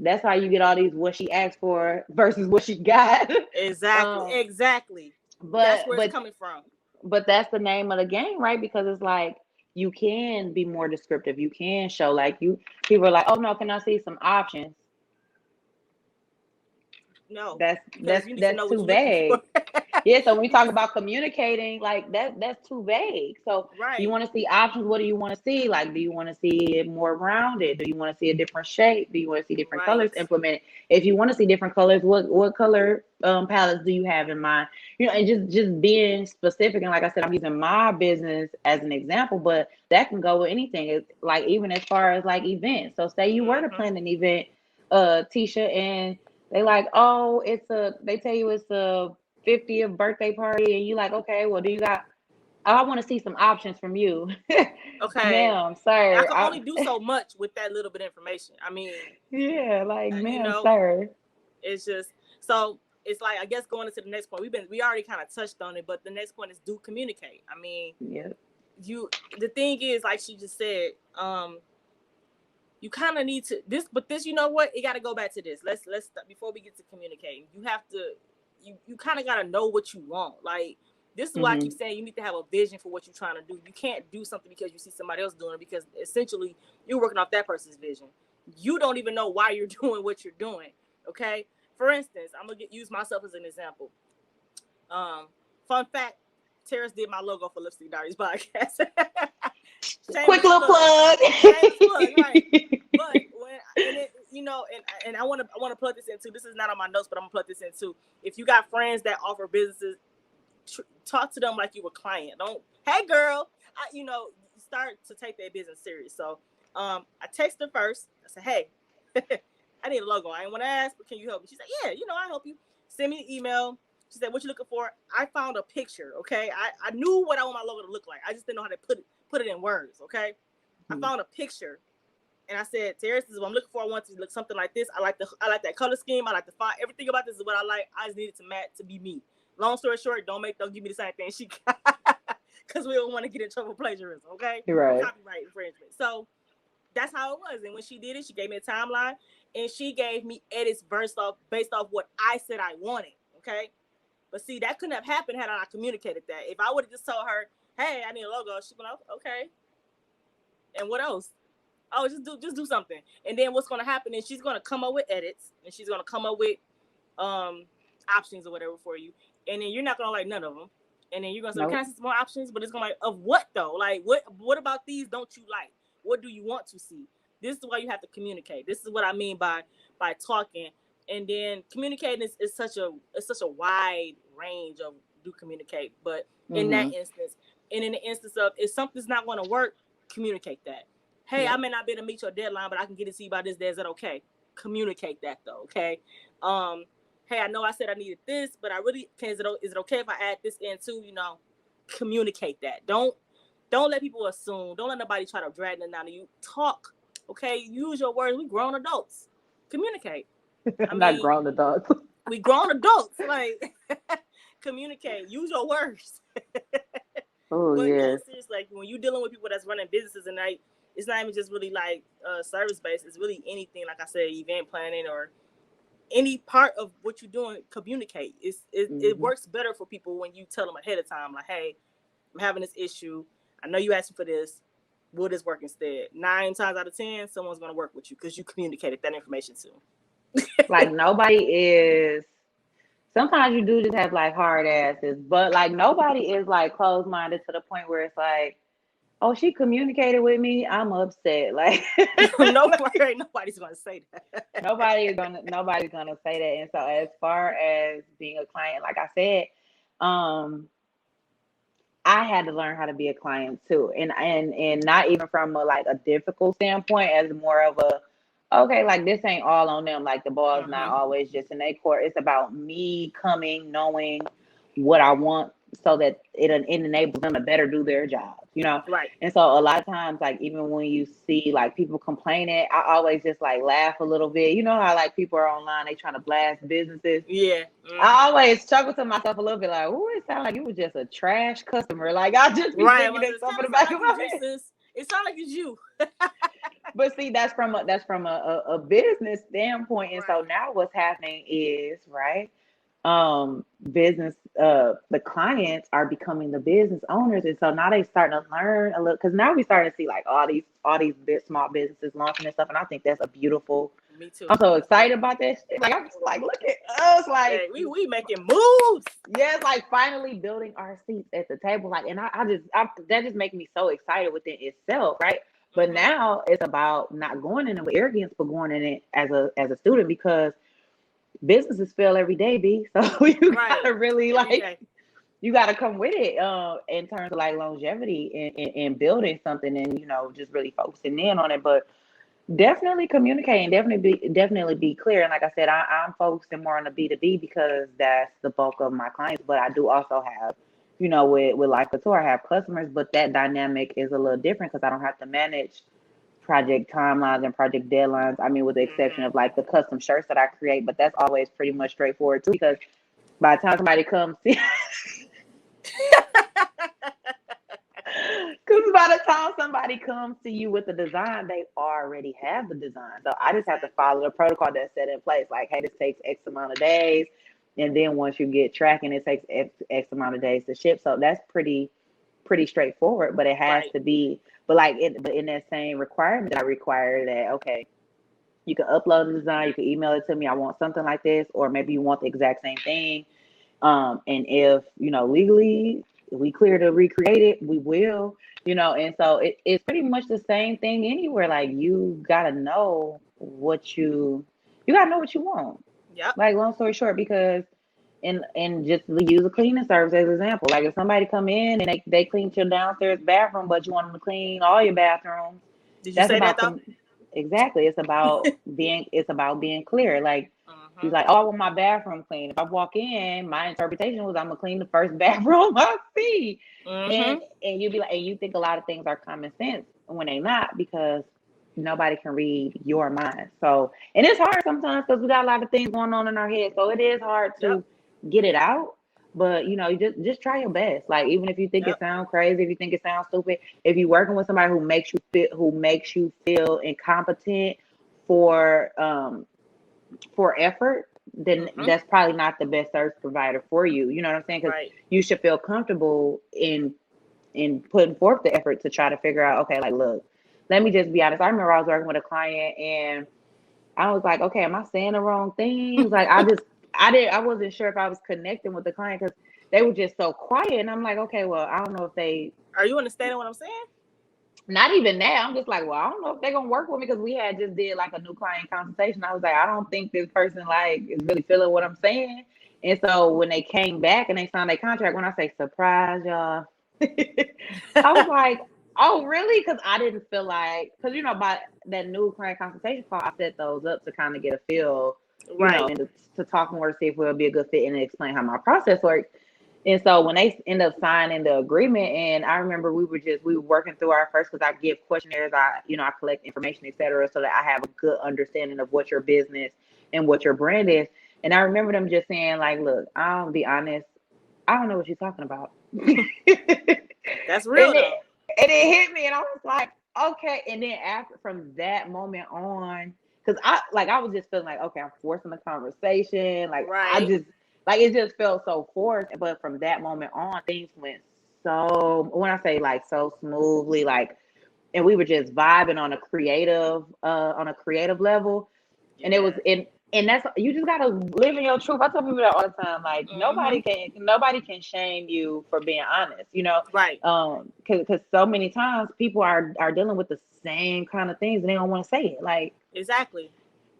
that's how you get all these what she asked for versus what she got. Exactly. But that's where it's coming from. But that's the name of the game, right? Because it's like you can be more descriptive. You can show people are like, oh no, can I see some options? No, that's too vague. Yeah, so when we talk about communicating, like that's too vague. So you want to see options. What do you want to see? Like, do you want to see it more rounded? Do you want to see a different shape? Do you want to see different colors implemented? If you want to see different colors, what color palettes do you have in mind? And just being specific. And like I said, I'm using my business as an example, but that can go with anything. It's like even as far as like events. So say you were to plan an event, Tisha, and they like, oh, they tell you it's a 50th birthday party, and you like, okay, well, do you got? I want to see some options from you. Okay, ma'am, sir. I can only do so much with that little bit of information. I mean, yeah, like, ma'am, sir. It's just So it's like, I guess going into the next point, we already kind of touched on it, but the next point is do communicate. I mean, the thing is, like she just said, you kind of need to this, you know what? It got to go back to this. Let's before we get to communicating, you have to, you kind of got to know what you want. Like, this is why I keep saying you need to have a vision for what you're trying to do. You can't do something because you see somebody else doing it, because essentially you're working off that person's vision. You don't even know why you're doing what you're doing. Okay. For instance, I'm gonna use myself as an example. Fun fact: Terrace did my logo for Lipstick Diaries podcast. Quick little plug. Right? But and I want to plug this in too. This is not on my notes, but I'm gonna plug this in too. If you got friends that offer businesses, talk to them like you a client. Don't, hey girl, start to take their business serious. So I texted her first. I said, hey, I need a logo. I didn't want to ask, but can you help me? She said, yeah, I'll help you. Send me an email. She said, what you looking for? I found a picture, okay? I knew what I want my logo to look like. I just didn't know how to put it in words, okay? I found a picture, and I said, Terrace, this is what I'm looking for. I want it to look something like this. I like that color scheme. I like the font. Everything about this is what I like. I just need it to be me. Long story short, don't give me the same thing she got, because we don't want to get in trouble for plagiarism, okay? Right. Copyright infringement. So that's how it was. And when she did it, she gave me a timeline, and she gave me edits based off what I said I wanted, okay? But see, that couldn't have happened had I not communicated that. If I would have just told her, hey, I need a logo, she'd be like, okay. And what else? Oh, just do something. And then what's going to happen is she's going to come up with edits, and she's going to come up with options or whatever for you. And then you're not going to like none of them. And then you're going to say, can I see some more options? But it's going to like, of what though? Like, what about these don't you like? What do you want to see? This is why you have to communicate. This is what I mean by talking. And then communicating is such a wide range of do communicate. But in that instance, and in the instance of if something's not going to work, communicate that. Hey, I may not be able to meet your deadline, but I can get it to you by this day. Is that okay? Communicate that though, okay? Hey, I know I said I needed this, but I really is it okay if I add this in too? Communicate that. Don't let people assume. Don't let nobody try to drag them down to you. Talk, okay? Use your words. We grown adults. Communicate. Not grown adults. We grown adults. Like, communicate. Use your words. Oh, yeah. No, seriously, like when you're dealing with people that's running businesses, and it's not even just really like service based. It's really anything. Like I said, event planning or any part of what you're doing. Communicate. It works better for people when you tell them ahead of time. Like, hey, I'm having this issue. I know you asked me for this. Will this work instead? 9 times out of 10, someone's going to work with you because you communicated that information to them. Like, nobody is. Sometimes you do just have like hard asses, but like nobody is like closed minded to the point where it's like, oh, she communicated with me, I'm upset. Like, nobody's gonna say that. Nobody's gonna say that. And so, as far as being a client, like I said, I had to learn how to be a client too, and not even from a difficult standpoint, as more of a, okay, like this ain't all on them. Like the ball's not always just in their court. It's about me knowing what I want, so that it enables them to better do their job, Right. And so a lot of times, like even when you see like people complaining, I always just like laugh a little bit. You know how like people are online, they trying to blast businesses. Yeah. I always chuckle to myself a little bit, like, "Ooh, it sounds like you was just a trash customer." Like I just be thinking that something in the back of my head. It sounds like it's you. But see, that's from a business standpoint, and so now what's happening is business, the clients are becoming the business owners, and so now they starting to learn a little, because now we starting to see like all these small businesses launching and stuff, and I think that's a beautiful. Me too. I'm so excited about that shit. Like I'm just like, look at us, like hey, we making moves. Yeah, it's like finally building our seats at the table, like, and I that just makes me so excited within itself, right? But now it's about not going in it with arrogance, but going in it as a student, because businesses fail every day, B. So you gotta really you gotta come with it in terms of like longevity and building something, and just really focusing in on it. But definitely communicating, definitely be clear. And like I said, I'm focusing more on the B2B because that's the bulk of my clients. But I do also have, with LIC Couture, I have customers, but that dynamic is a little different because I don't have to manage project timelines and project deadlines. I mean, with the exception of like the custom shirts that I create, but that's always pretty much straightforward too, because by the time somebody comes to because by the time somebody comes to you with the design, they already have the design. So I just have to follow the protocol that's set in place. Like, hey, this takes X amount of days. And then once you get tracking, it takes X amount of days to ship. So that's pretty straightforward, but it has to be, but in that same requirement, I require that, okay, you can upload the design, you can email it to me. I want something like this, or maybe you want the exact same thing. And if, legally we clear to recreate it, we will, and so it's pretty much the same thing anywhere. Like, you gotta know what you want. Yep. Like, long story short, because and just use a cleaning service as an example. Like, if somebody come in and they clean your downstairs bathroom, but you want them to clean all your bathrooms. Did you say that though? Exactly. It's about being clear. Like, he's like, oh, I want my bathroom clean. If I walk in, my interpretation was I'm gonna clean the first bathroom I see. And you be like, and you think a lot of things are common sense when they not, because nobody can read your mind. So, and it's hard sometimes because we got a lot of things going on in our head. So it is hard to get it out. But you just try your best. Like, even if you think it sounds crazy, if you think it sounds stupid, if you're working with somebody who makes you feel incompetent for effort, then that's probably not the best service provider for you. You know what I'm saying? Because you should feel comfortable in putting forth the effort to try to figure out, okay, like, look, let me just be honest. I remember I was working with a client and I was like, okay, am I saying the wrong things? Like, I wasn't sure if I was connecting with the client because they were just so quiet. And I'm like, okay, well, I don't know if they... Are you understanding what I'm saying? Not even that. I'm just like, well, I don't know if they're going to work with me, because we had just did like a new client consultation. I was like, I don't think this person like is really feeling what I'm saying. And so when they came back and they signed their contract, when I say surprise, y'all, I was like, oh, really? Because I didn't feel like, because, by that new client consultation call, I set those up to kind of get a feel, and to talk more to see if we'll be a good fit and explain how my process works. And so when they end up signing the agreement, and I remember we were working through our first, because I give questionnaires, I collect information, etc., so that I have a good understanding of what your business and what your brand is. And I remember them just saying, like, look, I'll be honest, I don't know what you're talking about. That's real, though. And it hit me, and I was like, okay. And then from that moment on, because I was just feeling like, okay, I'm forcing the conversation. Like, it just felt so forced. But from that moment on, things went so, when I say like so smoothly, like, and we were just vibing on a creative level. And it was and that's, you just gotta live in your truth. I tell people that all the time. Like, nobody can shame you for being honest, Right. Because so many times people are dealing with the same kind of things and they don't want to say it. Like, exactly.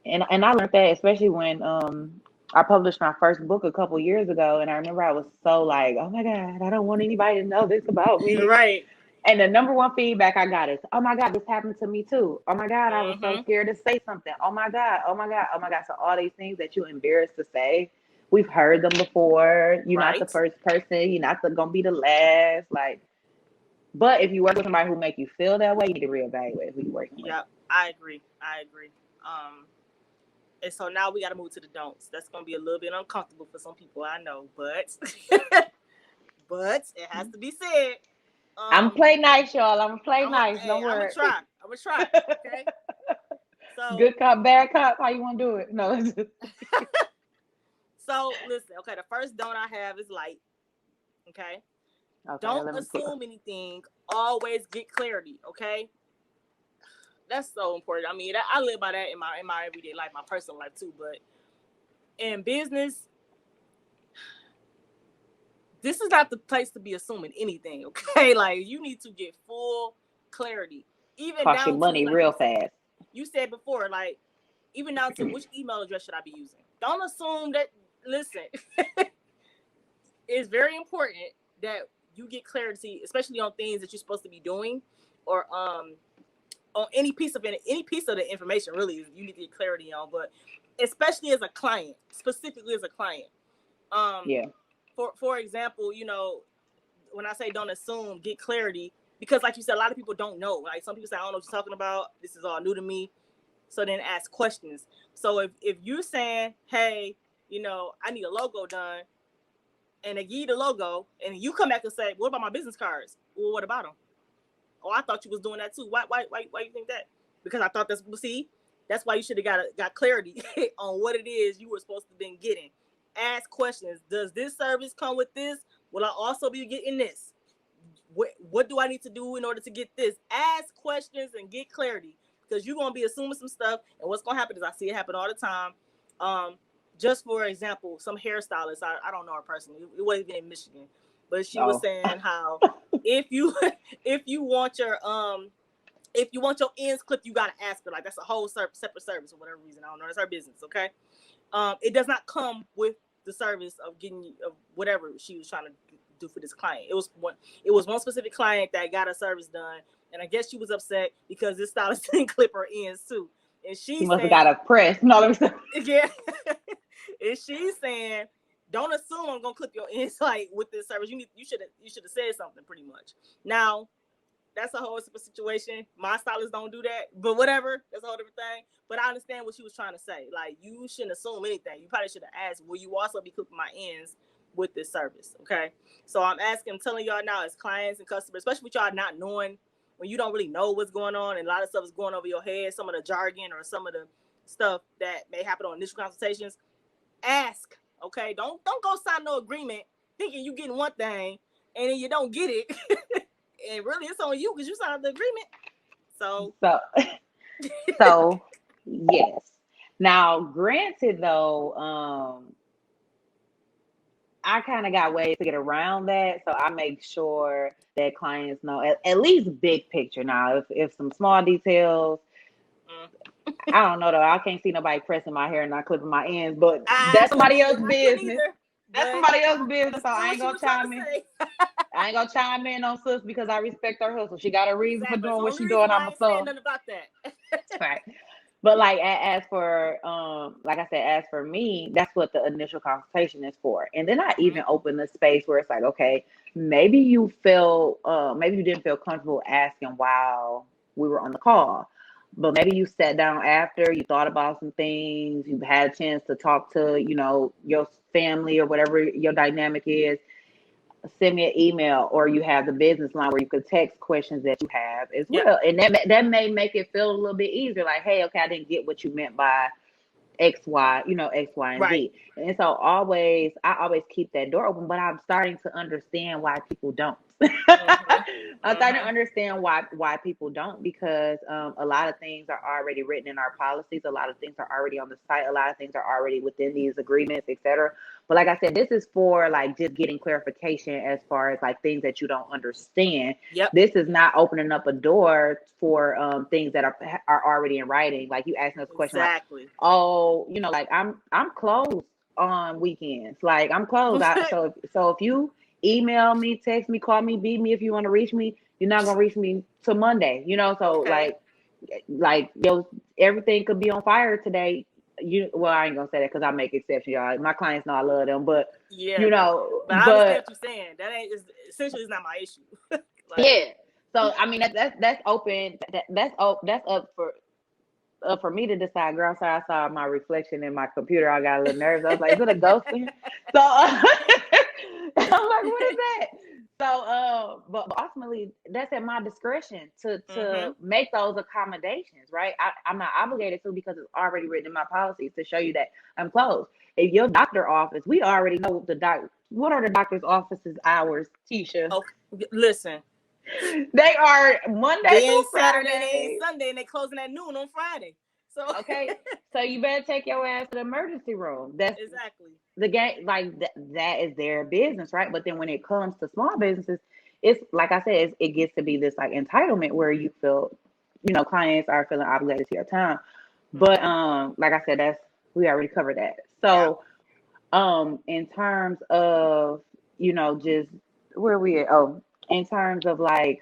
And I learned that especially when I published my first book a couple years ago, and I remember I was so like, oh my God, I don't want anybody to know this about me. Right. And the number one feedback I got is, oh my God, this happened to me too. Oh my God, I was so scared to say something. Oh my God, oh my God, oh my God. So all these things that you're embarrassed to say, we've heard them before. You're not the first person. You're not going to be the last. Like, but if you work with somebody who make you feel that way, you need to reevaluate who you're working with. Yeah, I agree. And so now we got to move to the don'ts. That's going to be a little bit uncomfortable for some people, I know, but but it has to be said. I'm gonna play nice, y'all. I'm gonna play nice. Don't worry. I'm gonna try. Okay. So good cop, bad cop. How you want to do it? No. So listen. Okay, the first don't I have is light. Okay. Don't assume anything. Always get clarity. Okay. That's so important. I mean, I live by that in my everyday life, my personal life too. But in business, this is not the place to be assuming anything, okay? Like, you need to get full clarity. Even cost down your money to, real fast. You said before, like, even down to which email address should I be using? Don't assume that, listen, it's very important that you get clarity, especially on things that you're supposed to be doing, or on any piece of the information, really, you need to get clarity on, but especially as a client, specifically as a client. For example, when I say don't assume, get clarity, because like you said, a lot of people don't know. Like some people say, I don't know what you're talking about. This is all new to me. So then ask questions. So if you're saying, hey, you know, I need a logo done, and they give you the logo, and you come back and say, what about my business cards? Well, what about them? Oh, I thought you was doing that too. Why you think that? Because I thought that's why you should have got clarity on what it is you were supposed to have been getting. Ask questions. Does this service come with this? Will I also be getting this? What do I need to do in order to get this? Ask questions and get clarity, because you're going to be assuming some stuff. And what's going to happen is I see it happen all the time. Just for example, some hairstylist, I don't know her personally. It wasn't even in Michigan, but she was saying how if you want your ends clipped, you got to ask her. Like, that's a whole separate service for whatever reason. I don't know. That's her business. Okay. It does not come with the service of getting of whatever she was trying to do for this client. It was one specific client that got a service done, and I guess she was upset because this stylist didn't clip her ends too. And she must have got a press. No, let me yeah. And she's saying, don't assume I'm gonna clip your ends like with this service. You should have said something pretty much. Now, that's a whole situation. My stylists don't do that, but whatever. That's a whole different thing. But I understand what she was trying to say. Like, you shouldn't assume anything. You probably should have asked, will you also be clipping my ends with this service? Okay. So I'm telling y'all now as clients and customers, especially with y'all not knowing, when you don't really know what's going on and a lot of stuff is going over your head, some of the jargon or some of the stuff that may happen on initial consultations, ask. Okay. Don't go sign no agreement thinking you getting one thing and then you don't get it. And really it's on you because you signed the agreement. So yes. Now, granted though, I kind of got ways to get around that. So I make sure that clients know at least big picture. Now, if some small details, I don't know though. I can't see nobody pressing my hair and not clipping my ends, but that's somebody else's business. That's somebody else's business. So I ain't gonna chime in. I ain't gonna chime in on sis because I respect her hustle. She got a reason for doing what she's doing. I'm a son. Nothing about that. Right. But like as for like I said, as for me, that's what the initial consultation is for. And then I even open the space where it's like, okay, maybe you didn't feel comfortable asking while we were on the call. But maybe you sat down after, you thought about some things, you had a chance to talk to, your family or whatever your dynamic is. Send me an email, or you have the business line where you could text questions that you have as well. And that may make it feel a little bit easier. Like, hey, okay, I didn't get what you meant by X, Y, X, Y, and Z. And so I always keep that door open, but I'm starting to understand why people don't. I'm starting to understand why people don't, because a lot of things are already written in our policies. A lot of things are already on the site. A lot of things are already within these agreements, etc. But like I said, this is for like just getting clarification as far as like things that you don't understand. This is not opening up a door for things that are already in writing. Like you asking us a question like, oh, like I'm closed on weekends. Like I'm closed. So if you email me, text me, call me, beat me if you want to reach me, you're not gonna reach me till Monday. So like everything could be on fire today. Well, I ain't gonna say that because I make exceptions, y'all. My clients know I love them, but but I understand what you're saying. That ain't essentially is not my issue. So I mean that's open. That's up for me to decide. Girl, so I saw my reflection in my computer. I got a little nervous. I was like, is it a ghost in here? So I'm like, what is that? So but ultimately that's at my discretion to make those accommodations, right? I'm not obligated to, because it's already written in my policies to show you that I'm closed. If your doctor office, we already know what are the doctor's office's hours, Tisha? Oh, listen. They are Monday through Friday. Saturday, they ain't Sunday, and they closing at noon on Friday. So okay, so you better take your ass to the emergency room. That's exactly the game. Like that is their business, right? But then when it comes to small businesses, it's like I said, it gets to be this like entitlement where you feel, clients are feeling obligated to your time. But like I said, we already covered that. So in terms of just where we at? Oh. In terms of like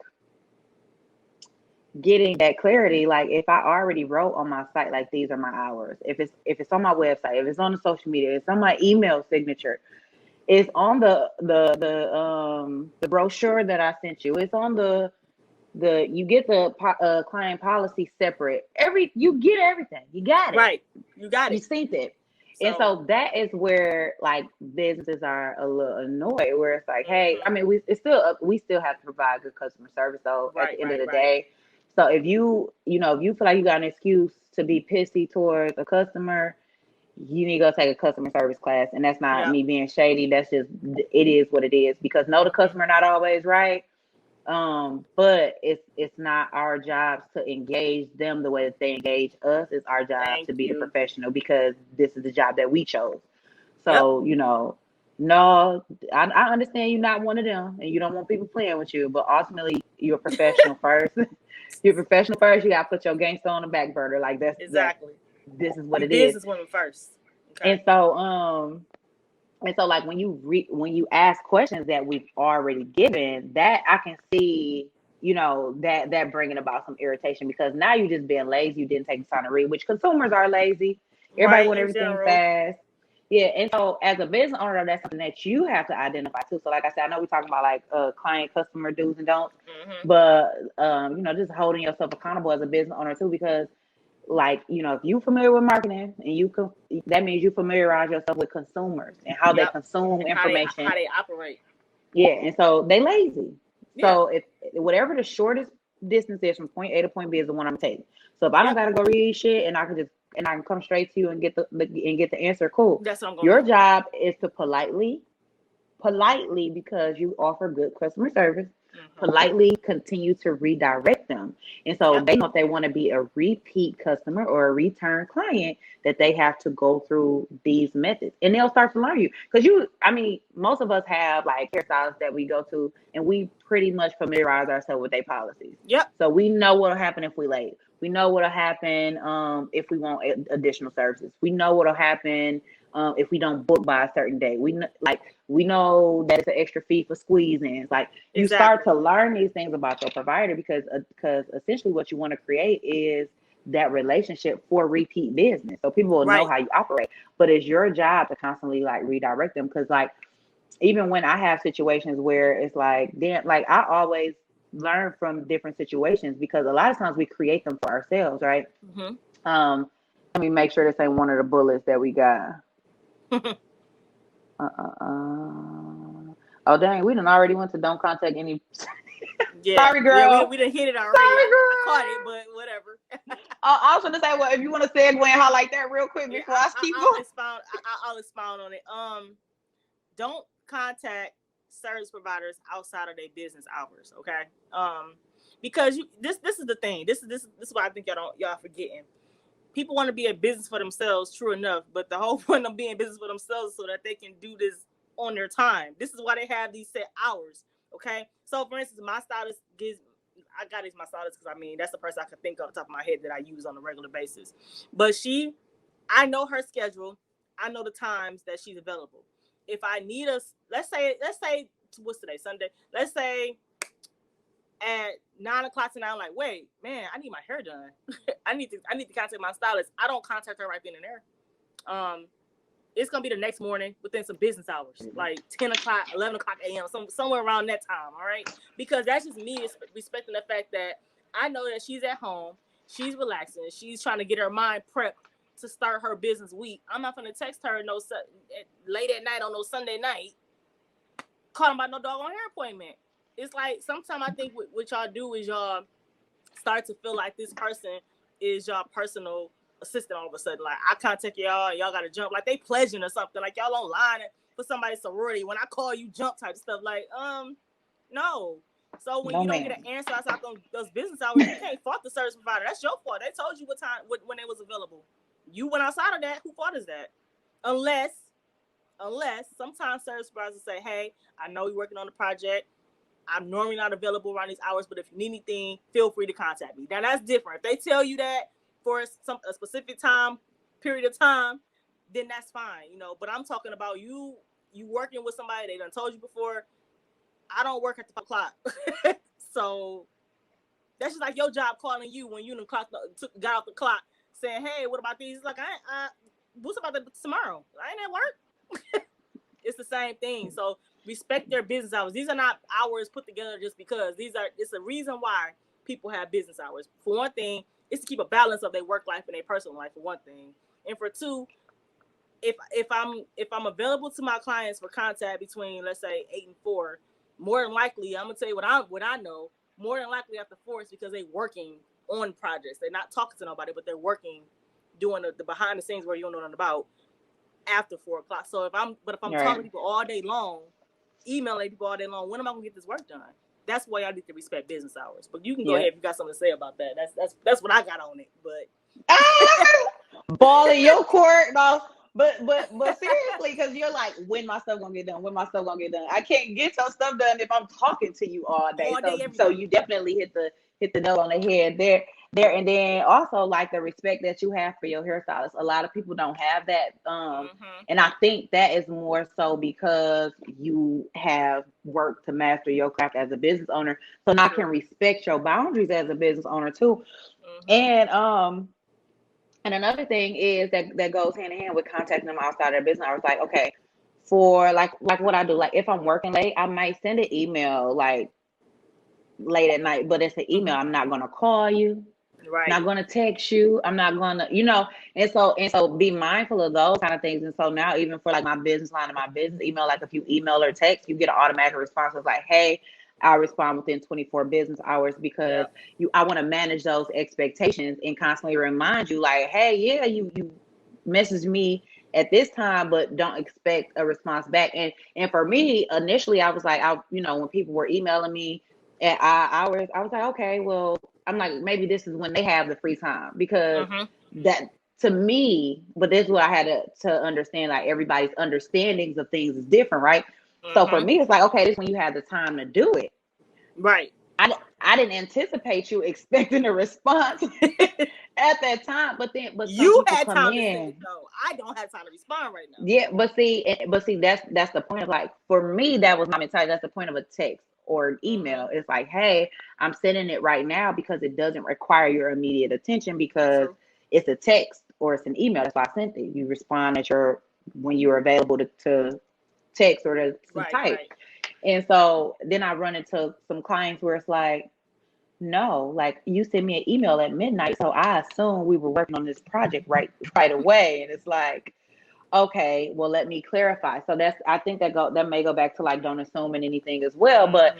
getting that clarity, like if I already wrote on my site, like these are my hours, if it's on my website, if it's on the social media, it's on my email signature, it's on the brochure that I sent you, it's on the you get the client policy separate. You get everything. You got it. Right. You got You it. seen it. And so that is where like businesses are a little annoyed, where it's like, hey, I mean, we still have to provide good customer service. So at the end of the day, so if you feel like you got an excuse to be pissy towards a customer, you need to go take a customer service class. And that's not me being shady. That's just, it is what it is, because the customer not always right. But it's not our jobs to engage them the way that they engage us. It's our job to be the professional, because this is the job that we chose. So, no, I understand you're not one of them and you don't want people playing with you, but ultimately you're a professional first. You're a professional first. You gotta put your gangster on the back burner. Like this is what it is. Businesswoman first. Okay. And so like when you ask questions that we've already given, that I can see, that bringing about some irritation, because now you're just being lazy. You didn't take the time to read, which consumers are lazy. Everybody want everything fast. Yeah. And so as a business owner, that's something that you have to identify too. So like I said, I know we're talking about like client customer do's and don'ts, but just holding yourself accountable as a business owner too, because like, if you're familiar with marketing, and that means you familiarize yourself with consumers and how they consume information, how they operate. Yeah. And so they lazy. So if whatever the shortest distance is from point A to point B is the one I'm taking. So if I don't gotta go read shit, and I can come straight to you and get the answer, cool. That's what I'm going Your job is to politely, because you offer good customer service, politely continue to redirect them. And so they know if they want to be a repeat customer or a return client, that they have to go through these methods, and they'll start to learn you. Because most of us have like hairstylists that we go to, and we pretty much familiarize ourselves with their policies. So we know what'll happen if we late. We know what'll happen if we want additional services. We know what'll happen if we don't book by a certain day. We know that it's an extra fee for squeeze-ins. Like you start to learn these things about your provider, because essentially what you want to create is that relationship for repeat business. So people will know how you operate, but it's your job to constantly like redirect them. Because like even when I have situations where it's like, damn, like I always learn from different situations, because a lot of times we create them for ourselves, right? Let me make sure this ain't one of the bullets that we got. Oh dang, we done already went to don't contact any. Sorry, girl. Yeah, we done hit it already. Sorry, girl. I caught it, but whatever. I was gonna say, well, if you want to segue and highlight that real quick before I keep going. I'll expound on it. Don't contact service providers outside of their business hours, okay? Because this is the thing. This is what I think y'all forgetting. People want to be a business for themselves, true enough, but the whole point of being a business for themselves is so that they can do this on their time. This is why they have these set hours, okay? So, for instance, my stylist I got my stylist because, that's the person I can think of off the top of my head that I use on a regular basis. But I know her schedule. I know the times that she's available. If I need let's say, what's today, Sunday? Let's say at 9:00 tonight, I'm like, wait, man, I need my hair done. I need to contact my stylist. I don't contact her right then and there. It's gonna be the next morning within some business hours, like 10 o'clock, 11 o'clock a.m., somewhere around that time. All right, because that's just me respecting the fact that I know that she's at home, she's relaxing, she's trying to get her mind prepped to start her business week. I'm not gonna text her late at night on no Sunday night, calling about no doggone hair appointment. It's like sometimes I think what y'all do is y'all start to feel like this person is y'all personal assistant all of a sudden. Like I contact y'all and y'all gotta jump like they pledging or something. Like y'all online for somebody's sorority. When I call you jump type stuff. Like no. So when you don't get an answer outside those business hours, you can't fault the service provider. That's your fault. They told you what time when it was available. You went outside of that. Who fault is that? Unless sometimes service providers say, hey, I know you're working on the project. I'm normally not available around these hours, but if you need anything, feel free to contact me. Now that's different. If they tell you that for a specific period of time, then that's fine, But I'm talking about you working with somebody. They done told you before. I don't work at the clock, so that's just like your job calling you when you got off the clock, saying, "Hey, what about these?" Like, what's about tomorrow? I ain't at work. It's the same thing. So respect their business hours. These are not hours put together just because. It's a reason why people have business hours. For one thing, it's to keep a balance of their work life and their personal life, for one thing. And for two, if I'm available to my clients for contact between, let's say, 8 and 4, more than likely, I'm gonna tell you what I know. More than likely after 4 is because they're working on projects. They're not talking to nobody, but they're working, doing the behind the scenes where you don't know nothing about after 4 o'clock. So if I'm talking to people all day long, emailing people all day long, when am I gonna get this work done? That's why y'all need to respect business hours. But you can go ahead if you got something to say about that. That's what I got on it. But ball in your court, no. But seriously, because you're like, when my stuff gonna get done? When my stuff gonna get done? I can't get your stuff done if I'm talking to you all day. So you definitely hit the nail on the head there. And then also like the respect that you have for your hairstylist. A lot of people don't have that. And I think that is more so because you have worked to master your craft as a business owner. So now I can respect your boundaries as a business owner too. And another thing is that goes hand in hand with contacting them outside of their business. I was like, okay, for like what I do, like if I'm working late, I might send an email like late at night, but it's an email. I'm not gonna call you. Right. Not going to text you. I'm not going to, and so be mindful of those kind of things. And so now even for like my business line and my business email, like if you email or text, you get an automatic response. It's like, hey, I'll respond within 24 business hours because I want to manage those expectations and constantly remind you like, hey, yeah, you message me at this time, but don't expect a response back. And for me, initially, I was like, when people were emailing me at hours, I was like, okay, well, I'm like, maybe this is when they have the free time because that to me, but this is what I had to understand, like everybody's understandings of things is different, right? So for me, it's like, okay, this is when you have the time to do it. Right. I didn't anticipate you expecting a response at that time, but you had time to say it though. I don't have time to respond right now. Yeah, but see, that's the point of like, for me, that was my mentality. That's the point of a text or an email. It's like, hey, I'm sending it right now because it doesn't require your immediate attention because it's a text or it's an email. That's why I sent it. You respond when you're available to text or to type. Right. And so then I run into some clients where it's like, no, like you sent me an email at midnight, so I assume we were working on this project right away. And it's like, okay, well, let me clarify. So I think that may go back to like don't assume anything as well. But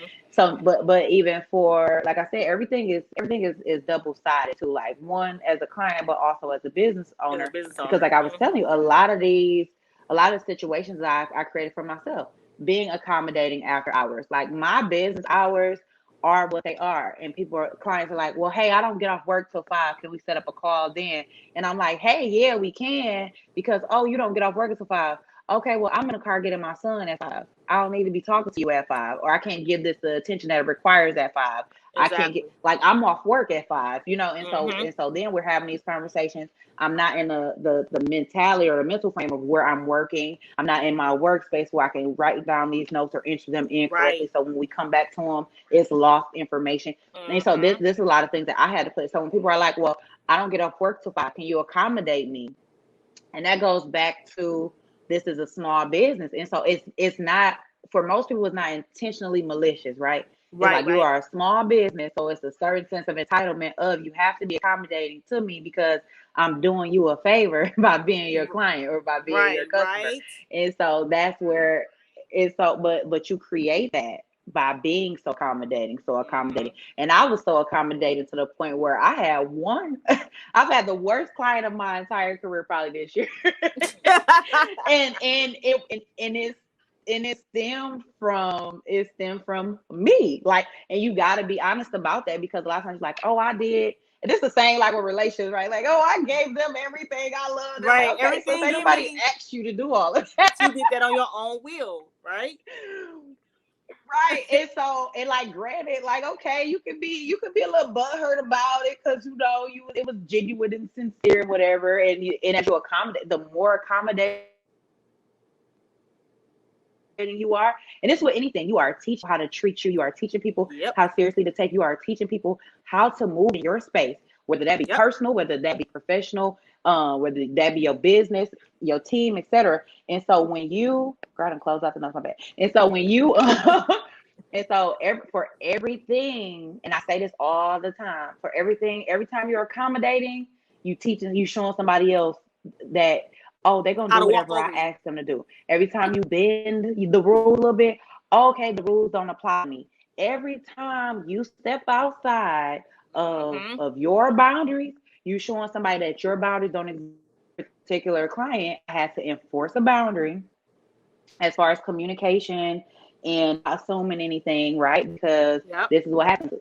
even for, like I said, everything is double-sided too. Like one as a client, but also as a business owner. Because like I was telling you, a lot of situations I created for myself, being accommodating after hours. Like my business hours are what they are, and clients are like, well, hey, I don't get off work till 5, can we set up a call then? And I'm like, hey, yeah, we can, because you don't get off work until 5. Okay, well, I'm in the car getting my son at 5. I don't need to be talking to you at 5, or I can't give this the attention that it requires at 5. Exactly. I can't get, like, I'm off work at 5, and so then we're having these conversations. I'm not in the mentality or the mental frame of where I'm working. I'm not in my workspace where I can write down these notes or enter them in correctly. So when we come back to them, it's lost information. And so this is a lot of things that I had to put. So when people are like, well, I don't get off work till 5, can you accommodate me? And that goes back to, this is a small business. And so it's not, for most people, it's not intentionally malicious, right? You are a small business, so it's a certain sense of entitlement of, you have to be accommodating to me because I'm doing you a favor by being your client or by being your customer. And so that's where it's so, but you create that by being so accommodating. And I was so accommodating to the point where I had I've had the worst client of my entire career probably this year. and it stemmed from me. Like, and you got to be honest about that, because a lot of times like, I did. And it's the same like with relationships, right? Like, I gave them everything I loved. Right. Like, okay, everything. So nobody asked you to do all of that. You did that on your own will, right? Right. And so, and like, granted, like, okay, you could be a little butthurt about it because it was genuine and sincere, whatever. And as you accommodate, the more accommodating you are, and it's with anything, you are teaching how to treat you are teaching people how seriously to take you, are teaching people how to move in your space, whether that be personal, whether that be professional, whether that be your business, your team, etc. And so when you close out the notes, my bad. And so when you And so for everything, and I say this all the time, for everything, every time you're accommodating, you showing somebody else that, oh, they're going to How do to walk whatever I over you. ask them to do. Every time you bend the rules a little bit, okay, the rules don't apply to me. Every time you step outside of your boundaries, you showing somebody that your boundaries don't exist. Particular client, I had to enforce a boundary as far as communication and not assuming anything, right? Because Yep. this is what happens.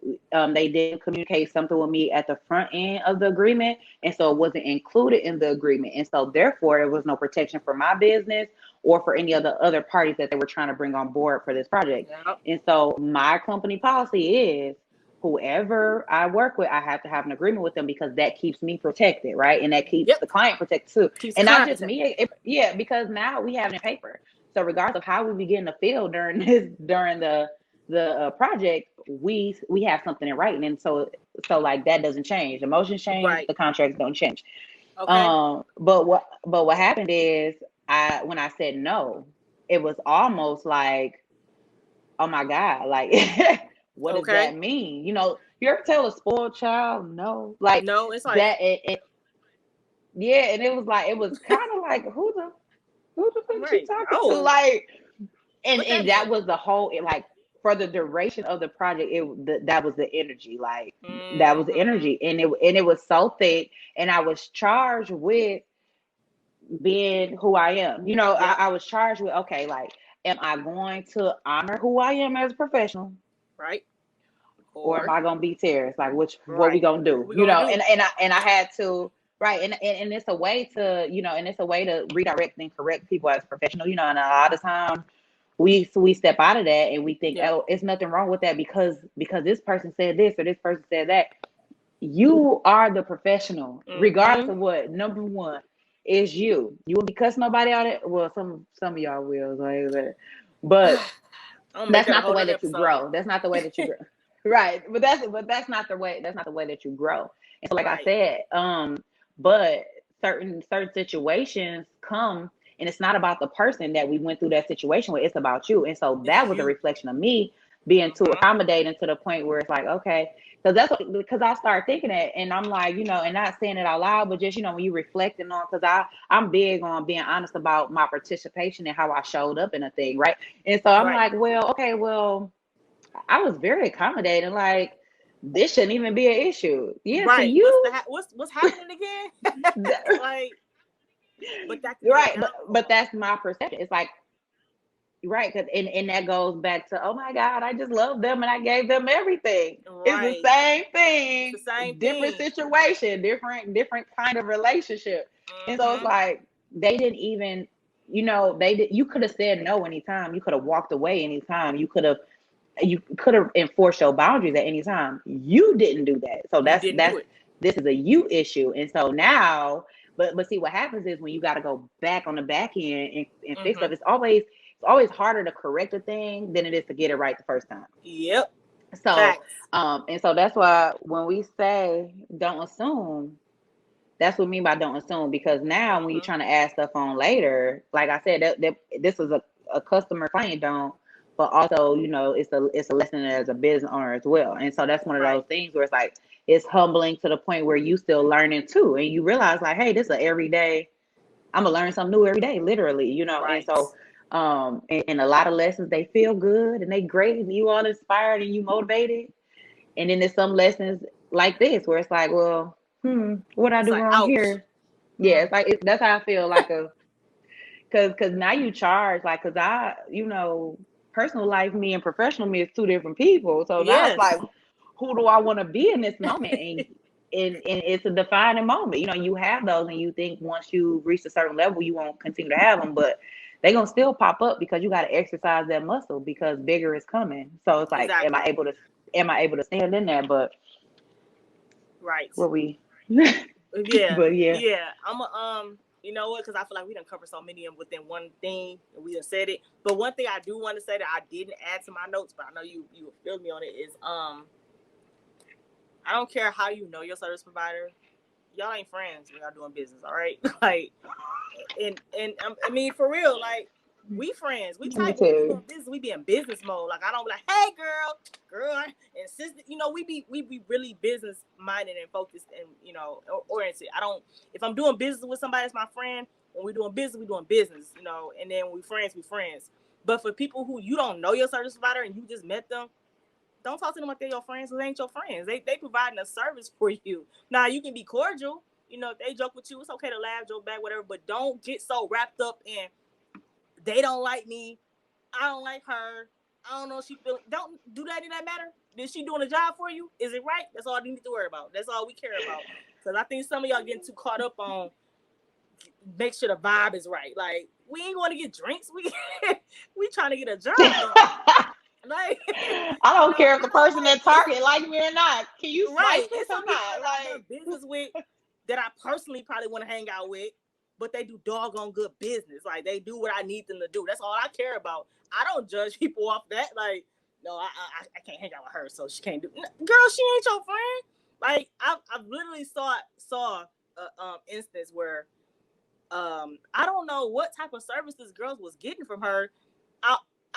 They didn't communicate something with me at the front end of the agreement, and so it wasn't included in the agreement, and so therefore there was no protection for my business or for any of the other parties that they were trying to bring on board for this project. Yep. And so my company policy is, whoever I work with, I have to have an agreement with them because that keeps me protected, right? And that keeps Yep. the client protected too. Keeps the And not client just protected. me, yeah, because now we have it in paper. So regardless of how we begin to feel during the project, we have something in writing, and so like that doesn't change. Emotions change, Right. the contracts don't change. Okay. But what happened is, when I said no, it was almost like, oh my God, like what does Okay. that mean? You ever tell a spoiled child no? Like No, it's like, that yeah, and it was kind of like, who the fuck she right. talking to? No. Like, What that and that mean? was the whole, like, for the duration of the project, that was the energy, like that was the Mm-hmm. energy, and it was so thick, and I was charged with being who I am. Yep. I was charged with, okay, like, am I going to honor who I am as a professional, Right. or am Or I gonna be Terrace? Like, what we right. gonna do? What we gonna do? And I had to, right, and it's a way to, and it's a way to redirect and correct people as professional, and a lot of times we step out of that and we think, Yep. oh, it's nothing wrong with that because this person said this or this person said that. You are the professional, regardless Mm-hmm. of what. Number one is you. You won't be cussing nobody out. Well, some of y'all will, but I'm gonna make that's that a not the whole way nother that you episode. grow. That's not the way that you grow. Right. But that's not the way. That's not the way that you grow. And so, like I Right. said, but certain situations come, and it's not about the person that we went through that situation with. It's about you. And so It's that was a you. reflection of me being too Mm-hmm. accommodating to the point where it's like, okay, because I started thinking it, and I'm like, and not saying it out loud, but just, when you reflecting on, because I'm big on being honest about my participation and how I showed up in a thing, right? And so I'm Right. like, well, okay, well, I was very accommodating. Like, this shouldn't even be an issue. Yeah, to Right. you, What's happening again? Like, but that could be your right? But downfall. that's my perception. It's like, right, because and that goes back to, oh my God, I just love them and I gave them everything. It's the Right. same It's the thing, same different thing. situation, different kind of relationship. And so it's Mm-hmm. like, they didn't even, you could have said no anytime. You could have walked away anytime. You could have enforced your boundaries at any time. You didn't do that. So You that's didn't do that's it. this is a you issue. And so now, but see what happens is, when you got to go back on the back end and fix Mm-hmm. stuff, it's always harder to correct a thing than it is to get it right the first time. Yep. So Facts. and so that's why when we say don't assume, that's what I mean by don't assume, because now when you're Mm-hmm. trying to add stuff on later, like I said, that this is a customer client don't, but also, it's a lesson as a business owner as well. And so that's one of those Right. things where it's like, it's humbling to the point where you still learning too, and you realize, like, hey, this is every day. I'm gonna learn something new every day, literally, and Right. so and a lot of lessons, they feel good and they great, and you all inspired and you motivated. And then there's some lessons like this where it's like, well, what I It's do like, wrong ouch. here? Yeah, it's like, that's how I feel, like, because now you charge, like, because personal life me and professional me is two different people. So now it's Yes. like, who do I want to be in this moment? And it's a defining moment. You have those, and you think once you reach a certain level, you won't continue to have them, but they're gonna still pop up because you got to exercise that muscle, because bigger is coming. So it's like, am I Exactly. able to am I able to stand in that? But Right. what we Yeah. but yeah. Yeah. I'm a you know what? Because I feel like we done covered so many of them within one thing, and we done said it. But one thing I do want to say that I didn't add to my notes, but I know you feel me on it, is I don't care how you know your service provider. Y'all ain't friends when y'all doing business, all right? Like, and I mean, for real, like, We friends. We Me type when we be too. doing business. We be in business mode. Like I don't be like, hey girl, and sister. You know, we be really business minded and focused and oriented. I don't. If I'm doing business with somebody that's my friend, when we doing business, we doing business. You know, and then when we friends, we friends. But for people who you don't know your service provider and you just met them, don't talk to them like they're your friends. Because they ain't your friends. They providing a service for you. Now you can be cordial. You know, if they joke with you, it's okay to laugh, joke back, whatever. But don't get so wrapped up in they don't like me. I don't like her. I don't know if she feel. Don't do that. Did that matter? Is she doing a job for you? Is it right? That's all you need to worry about. That's all we care about. Because I think some of y'all getting too caught up on make sure the vibe is right. Like we ain't going to get drinks. We trying to get a job done. Like I don't care if the person at Target like me or not. Can you right? slice this It's some or people not? that I've done business with that I personally probably want to hang out with, but they do doggone good business. Like they do what I need them to do. That's all I care about. I don't judge people off that. Like, no, I can't hang out with her, so she can't do. Girl, she ain't your friend. Like I've literally saw a instance where I don't know what type of service this girl was getting from her.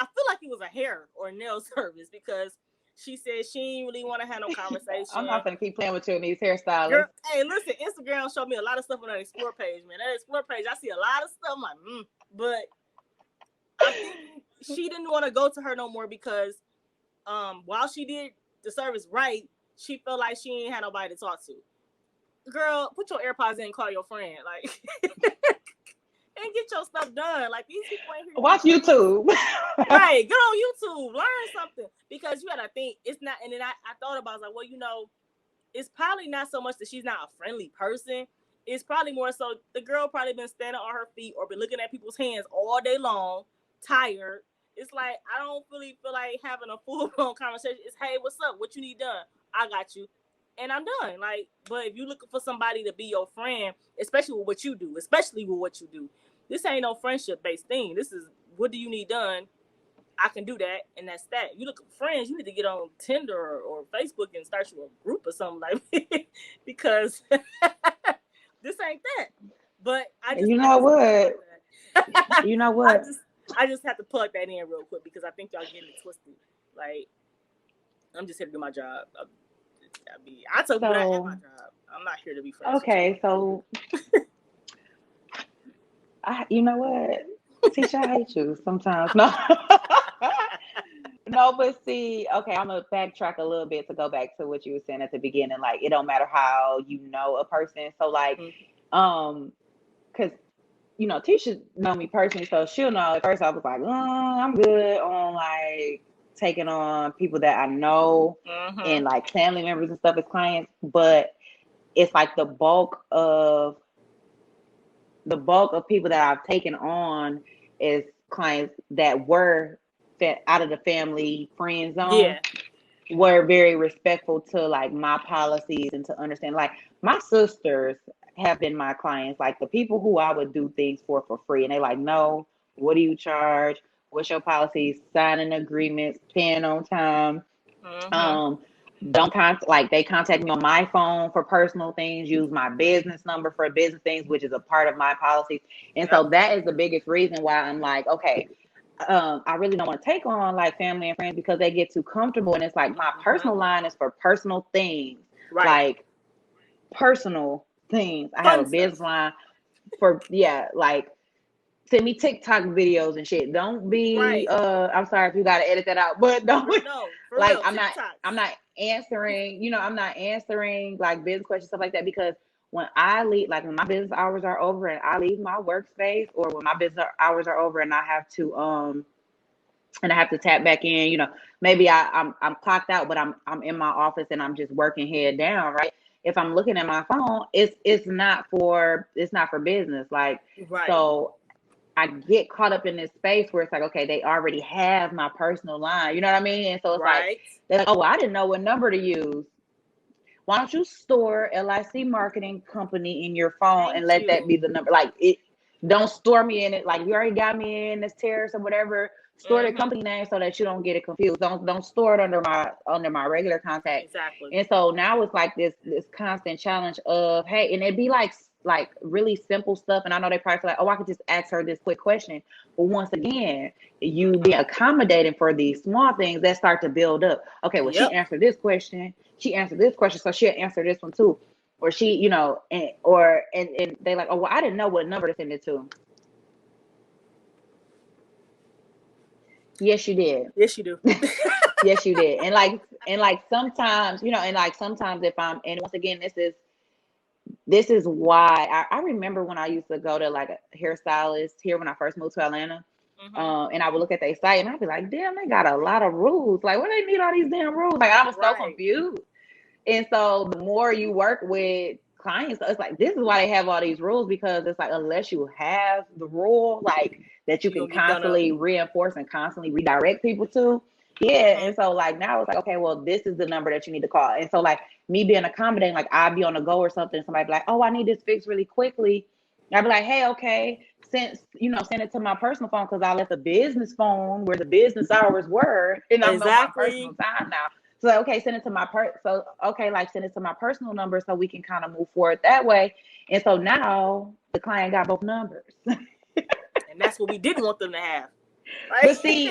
I feel like it was a hair or nail service because she said she didn't really want to have no conversation. I'm not gonna keep playing with you and these hairstylists. Girl, hey, listen, Instagram showed me a lot of stuff on that Explore page, man. That Explore page, I see a lot of stuff. I'm like, but I think she didn't want to go to her no more because while she did the service right, she felt like she ain't had nobody to talk to. Girl, put your AirPods in and call your friend. Like and get your stuff done. Like these people ain't here. Watch YouTube. Right, get on YouTube, learn something. Because you gotta think it's not, and then I thought about it, I was like, it's probably not so much that she's not a friendly person. It's probably more so the girl probably been standing on her feet or been looking at people's hands all day long, tired. It's like I don't really feel like having a full-blown conversation. It's hey, what's up? What you need done? I got you. And I'm done. Like, but if you're looking for somebody to be your friend, especially with what you do, this ain't no friendship-based thing. This is what do you need done? I can do that, and that's that. You look for friends, you need to get on Tinder or Facebook and start you a group or something like because this ain't that. But I just You know what? You know what? I just have to plug that in real quick because I think y'all getting it twisted. Like, I'm just here to do my job. I told you that I have my job. I'm not here to be friends. Okay, so you know what? Tisha, I hate you sometimes. No. No, but see, okay, I'm gonna backtrack a little bit to go back to what you were saying at the beginning. Like, it don't matter how you know a person. So, like, because Tisha know me personally, so she'll know. At first, I was like, I'm good on like taking on people that I know and like family members and stuff as clients, but it's like the bulk of people that I've taken on as clients that were out of the family friend zone were very respectful to like my policies and to understand. Like my sisters have been my clients, like the people who I would do things for free, and they like, no, what do you charge? What's your policies? Signing agreements, paying on time. Don't they contact me on my phone for personal things, use my business number for business things, which is a part of my policies. And so that is the biggest reason why I'm like, okay, I really don't want to take on like family and friends because they get too comfortable. And it's like my personal line is for personal things, like personal things. I have a business line for, like, send me TikTok videos and shit. Don't be, I'm sorry if you got to edit that out, but don't, like, real, I'm not answering, I'm not answering like business questions, stuff like that, because when I leave, like when my business hours are over and I leave my workspace, or when my business hours are over and I have to tap back in, maybe I'm clocked out, but I'm in my office and I'm just working head down, right? If I'm looking at my phone, it's not for business, like, so I get caught up in this space where it's like, okay, they already have my personal line, you know what I mean? And so it's like, they're like, oh, I didn't know what number to use. Why don't you store LIC Marketing Company in your phone and let that be the number? Like, don't store me in it. Like, you already got me in this Terrace or whatever. Store the company name so that you don't get it confused. Don't store it under my regular contact. Exactly. And so now it's like this constant challenge of, hey, and it'd be like like really simple stuff. And I know they probably feel like, oh, I could just ask her this quick question. But once again, you be accommodating for these small things that start to build up. Okay, well, she answered this question. She answered this question, so she'll answer this one too. Or she, you know, and they like, oh, well, I didn't know what number to send it to. Yes, you did. Yes, you do. Yes, you did. And like sometimes, you know, and like sometimes if I'm, and once again, this is why I remember when I used to go to like a hairstylist here when I first moved to Atlanta. And I would look at their site and I'd be like, damn, they got a lot of rules. Like, what do they need all these damn rules? Like, I was so confused. And so the more you work with clients, it's like, this is why they have all these rules, because it's like, unless you have the rule, like that you can constantly reinforce and constantly redirect people to. Yeah. And so like now it's like, okay, well, this is the number that you need to call. And so like me being accommodating, like I'd be on the go or something. Somebody be like, oh, I need this fixed really quickly. I'd be like, hey, okay, send it to my personal phone, because I left the business phone where the business hours were, and I'm on my personal time now. So okay, send it to my send it to my personal number so we can kind of move forward that way. And so now the client got both numbers. And that's what we didn't want them to have. Right? But see,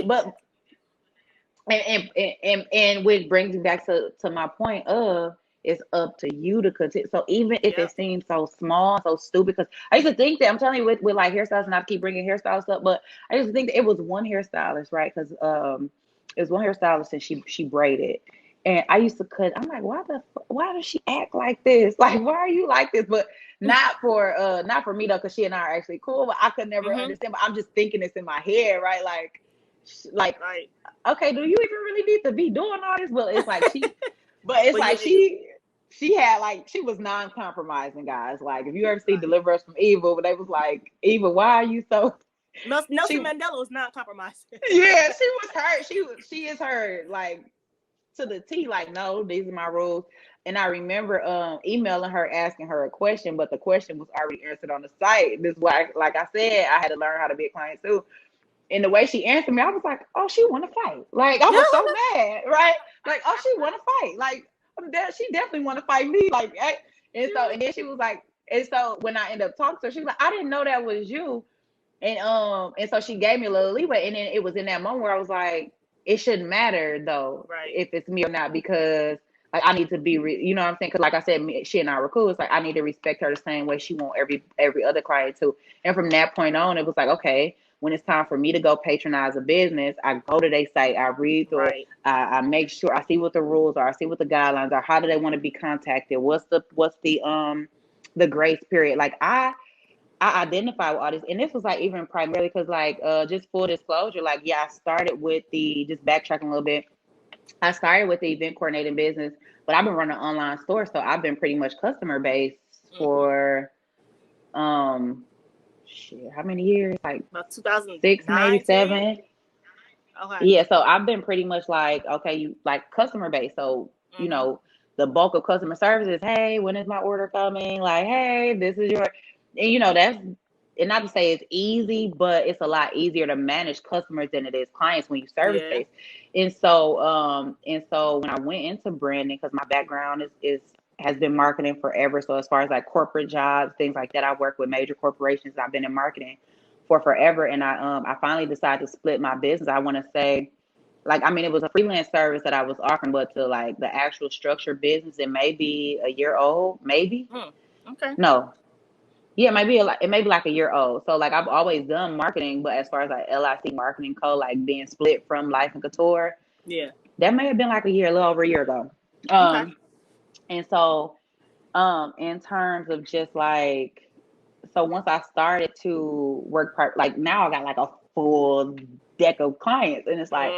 and which brings me back to my point of, it's up to you to continue. So even if it seems so small, so stupid, because I used to think that, I'm telling you, with like hairstylists, and I keep bringing hairstylists up, but I used to think that it was one hairstylist, right? Because it was one hairstylist and she braided, and I used to cut. I'm like, why does she act like this? Like, why are you like this? But not for me though, because she and I are actually cool. But I could never understand. But I'm just thinking this in my head, right? Like, okay, do you even really need to be doing all this? Well, it's like she had like, she was non-compromising, guys. Like, if you ever see Deliver Us from Evil, but they was like, Eva, why are you so? Nelson Mandela was not compromising. Yeah, she was her. She is her, like, to the T. Like, no, these are my rules. And I remember emailing her, asking her a question, but the question was already answered on the site. This is why, like I said, I had to learn how to be a client too. And the way she answered me, I was like, oh, she want to fight. Like, I was so mad, right? Like, oh, she want to fight. Like, she definitely want to fight me. Like, and then she was like, and so when I ended up talking to her, she was like, I didn't know that was you. And so she gave me a little leeway. And then it was in that moment where I was like, it shouldn't matter though, if it's me or not, because like I need to be, you know what I'm saying? Because like I said, she and I were cool. It's like I need to respect her the same way she want every other client to. And from that point on, it was like, okay, when it's time for me to go patronize a business, I go to their site, I read through it, I make sure I see what the rules are, I see what the guidelines are, how do they want to be contacted, what's the grace period. Like I identify with all this, and this was like even primarily because like just full disclosure, like I started with just backtracking a little bit. I started with the event coordinating business, but I've been running an online store, so I've been pretty much customer based for how many years? Like about 2006, maybe 7. Okay. Yeah, so I've been pretty much like, okay, you like customer based. So, you know, the bulk of customer service is, hey, when is my order coming? Like, hey, this is your, and you know, that's, and not to say it's easy, but it's a lot easier to manage customers than it is clients when you service based. And so when I went into branding, because my background has been marketing forever. So as far as like corporate jobs, things like that, I work with major corporations. I've been in marketing for forever. And I finally decided to split my business. I want to say, like, I mean, it was a freelance service that I was offering, but to like the actual structured business, it may be a year old, maybe. Okay. No. Yeah, it may be like a year old. So like I've always done marketing, but as far as like LIC Marketing Co., like being split from Life and Couture, that may have been like a little over a year ago. Okay. And so, in terms of just like, so once I started to work like now I got like a full deck of clients, and it's like,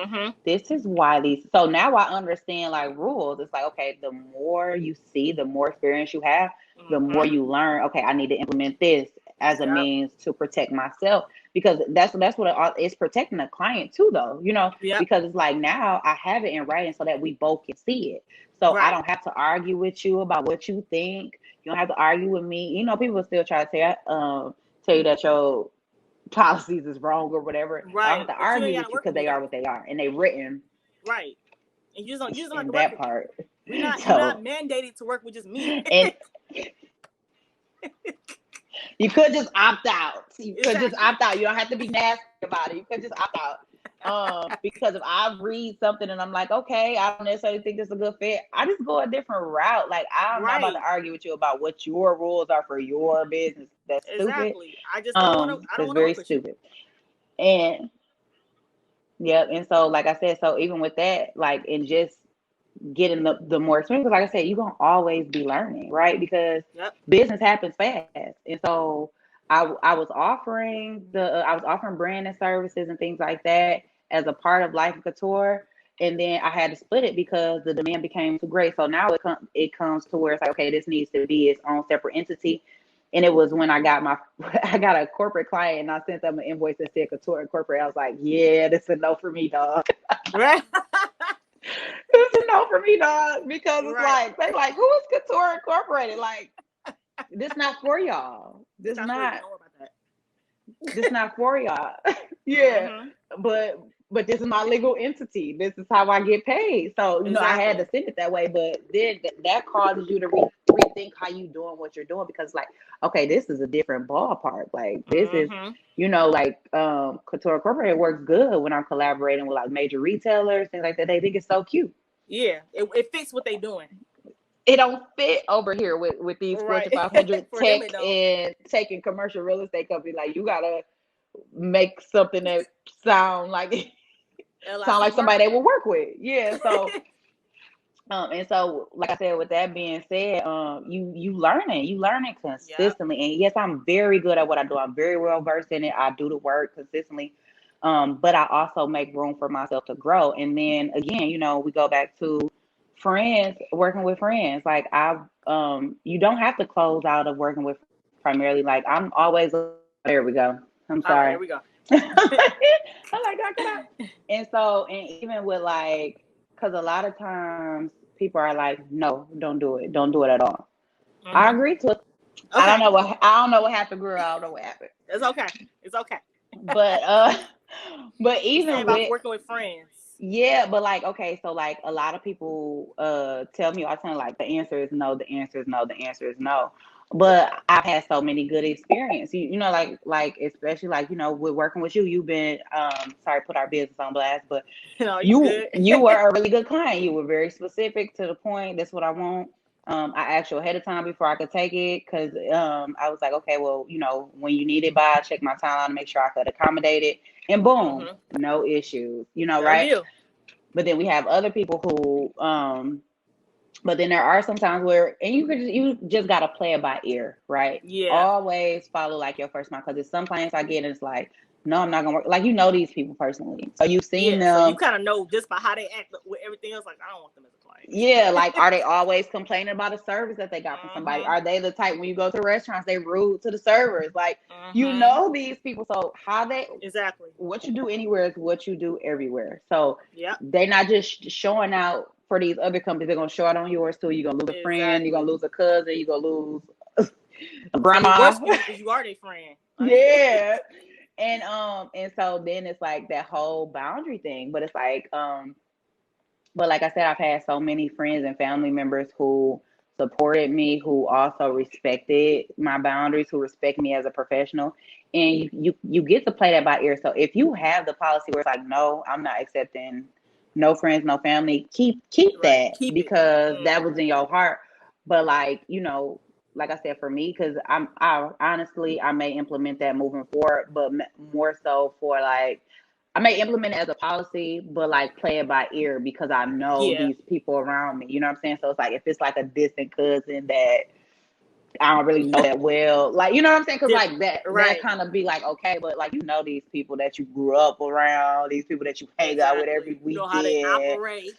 this is why so now I understand like rules. It's like, okay, the more you see, the more experience you have, the more you learn, okay, I need to implement this as a means to protect myself, because that's what it's protecting the client too, though, you know, because it's like now I have it in writing so that we both can see it. So I don't have to argue with you about what you think. You don't have to argue with me. You know, people still try to tell you that your policies is wrong or whatever. I don't have to argue with you because they are what they are and they written. Right. And you just don't that part. You're not mandated to work with just me. And You could just opt out. You could Exactly. just opt out. You don't have to be nasty about it. You could just opt out. Because if I read something and I'm like, okay, I don't necessarily think this is a good fit, I just go a different route. Like, I'm not about to argue with you about what your rules are for your business. That's stupid. Exactly. I just don't want to. I don't It's want to very push stupid. And yeah, and so like I said, so even with that, like, and just getting the more experience, because like I said, you're gonna always be learning, right? Because Yep. business happens fast. And so I was offering branding services and things like that as a part of Life Couture. And then I had to split it because the demand became too great. So now it comes to where it's like, okay, this needs to be its own separate entity. And it was when I got a corporate client and I sent them an invoice that said Couture Corporate. I was like, yeah, this is a no for me, dog. Right. It's a no for me, dog, because it's Right. like, they like, who is Couture Incorporated? Like, this not for y'all. This Don't not worry about that. this not for y'all. Yeah. But this is my legal entity. This is how I get paid. So, you know, I had to send it that way. But then that causes you to rethink how you doing what you're doing, because like, okay, this is a different ballpark. Like, this is, you know, like Couture Incorporated works good when I'm collaborating with like major retailers, things like that. They think it's so cute. Yeah, it fits what they doing. It don't fit over here with these Fortune 500 tech and commercial real estate companies. Like, you gotta make something that sound like somebody they will work with. Yeah. So and so like I said, with that being said, you learning consistently. Yep. And yes, I'm very good at what I do. I'm very well versed in it. I do the work consistently. But I also make room for myself to grow. And then again, you know, we go back to working with friends. Like, you don't have to close out of working with primarily. Like, I'm always, there we go. I'm sorry. There we go. I'm like, and so, and even with like, because a lot of times people are like, no, don't do it at all. I agree to it. Okay. I don't know what happened, girl. I don't know what happened. It's okay. But even with working with friends. Yeah, but like, okay, so like a lot of people tell me all the time, like, the answer is no, the answer is no, the answer is no. But I've had so many good experience. You know, like especially like, you know, with working with you, you've been sorry, put our business on blast, but no, you were a really good client. You were very specific to the point. That's what I want. I asked you ahead of time before I could take it, because I was like, okay, well, you know, when you need it by, I check my timeline to make sure I could accommodate it, and boom, no issues, you know, right? But then we have other people who, but then there are some times where, and you just gotta play it by ear, right? Yeah. Always follow like your first mind, because there's some clients I get and it's like, no, I'm not gonna work. Like, you know these people personally, so you've seen them. So you kind of know just by how they act with everything else. Like, I don't want them as a client. Yeah, like, are they always complaining about a service that they got from somebody? Are they the type, when you go to restaurants, they rude to the servers? Like, you know these people. So how they what you do anywhere is what you do everywhere. So they're not just showing out for these other companies. They're gonna show out on yours too. You're gonna lose a friend. You're gonna lose a cousin. You're gonna lose a grandma. Because you are their friend. Yeah. And so then it's like that whole boundary thing. But it's like, but like I said, I've had so many friends and family members who supported me, who also respected my boundaries, who respect me as a professional. And you get to play that by ear. So if you have the policy where it's like, no, I'm not accepting no friends, no family, keep that, because that was in your heart. But like, you know, like I said, for me, because I honestly, I may implement that moving forward, but more so for like, I may implement it as a policy, but like play it by ear, because I know these people around me. You know what I'm saying? So it's like, if it's like a distant cousin that I don't really know that well, like, you know what I'm saying? Because like that kind of be like, okay, but like, you know, these people that you grew up around, these people that you hang out with every weekend. You know how they operate.